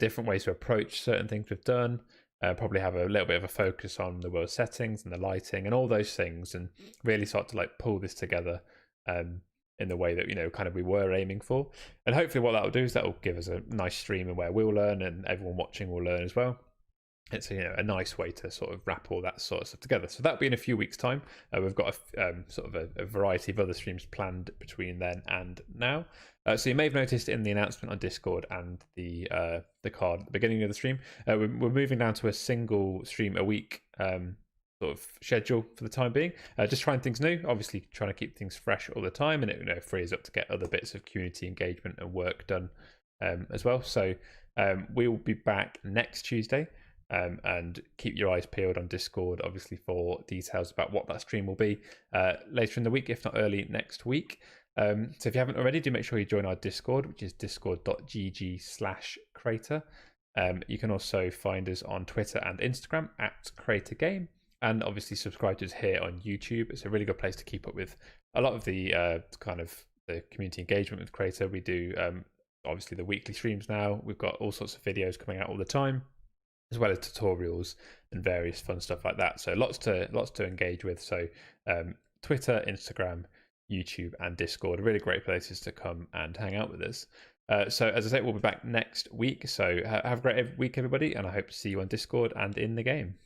different ways to approach certain things we've done. Probably have a little bit of a focus on the world settings and the lighting and all those things, and really start to like pull this together. In the way that kind of we were aiming for, and hopefully what that will do is that will give us a nice stream and where we'll learn and everyone watching will learn as well. It's a nice way to sort of wrap all that sort of stuff together. So that'll be in a few weeks' time. We've got sort of a variety of other streams planned between then and now. So you may have noticed in the announcement on Discord and the card at the beginning of the stream, we're moving down to a single stream a week. Sort of schedule for the time being, just trying things new, obviously trying to keep things fresh all the time, and it frees up to get other bits of community engagement and work done as well. So we will be back next Tuesday, and keep your eyes peeled on Discord obviously for details about what that stream will be later in the week, if not early next week. So if you haven't already, do make sure you join our Discord, which is discord.gg/Crayta. You can also find us on Twitter and Instagram at Crayta Game. And obviously subscribe to us here on YouTube. It's a really good place to keep up with a lot of the kind of the community engagement with Crayta. We do obviously the weekly streams now. We've got all sorts of videos coming out all the time, as well as tutorials and various fun stuff like that. So lots to engage with. So Twitter, Instagram, YouTube, and Discord are really great places to come and hang out with us. So as I say, we'll be back next week. So have a great week, everybody, and I hope to see you on Discord and in the game.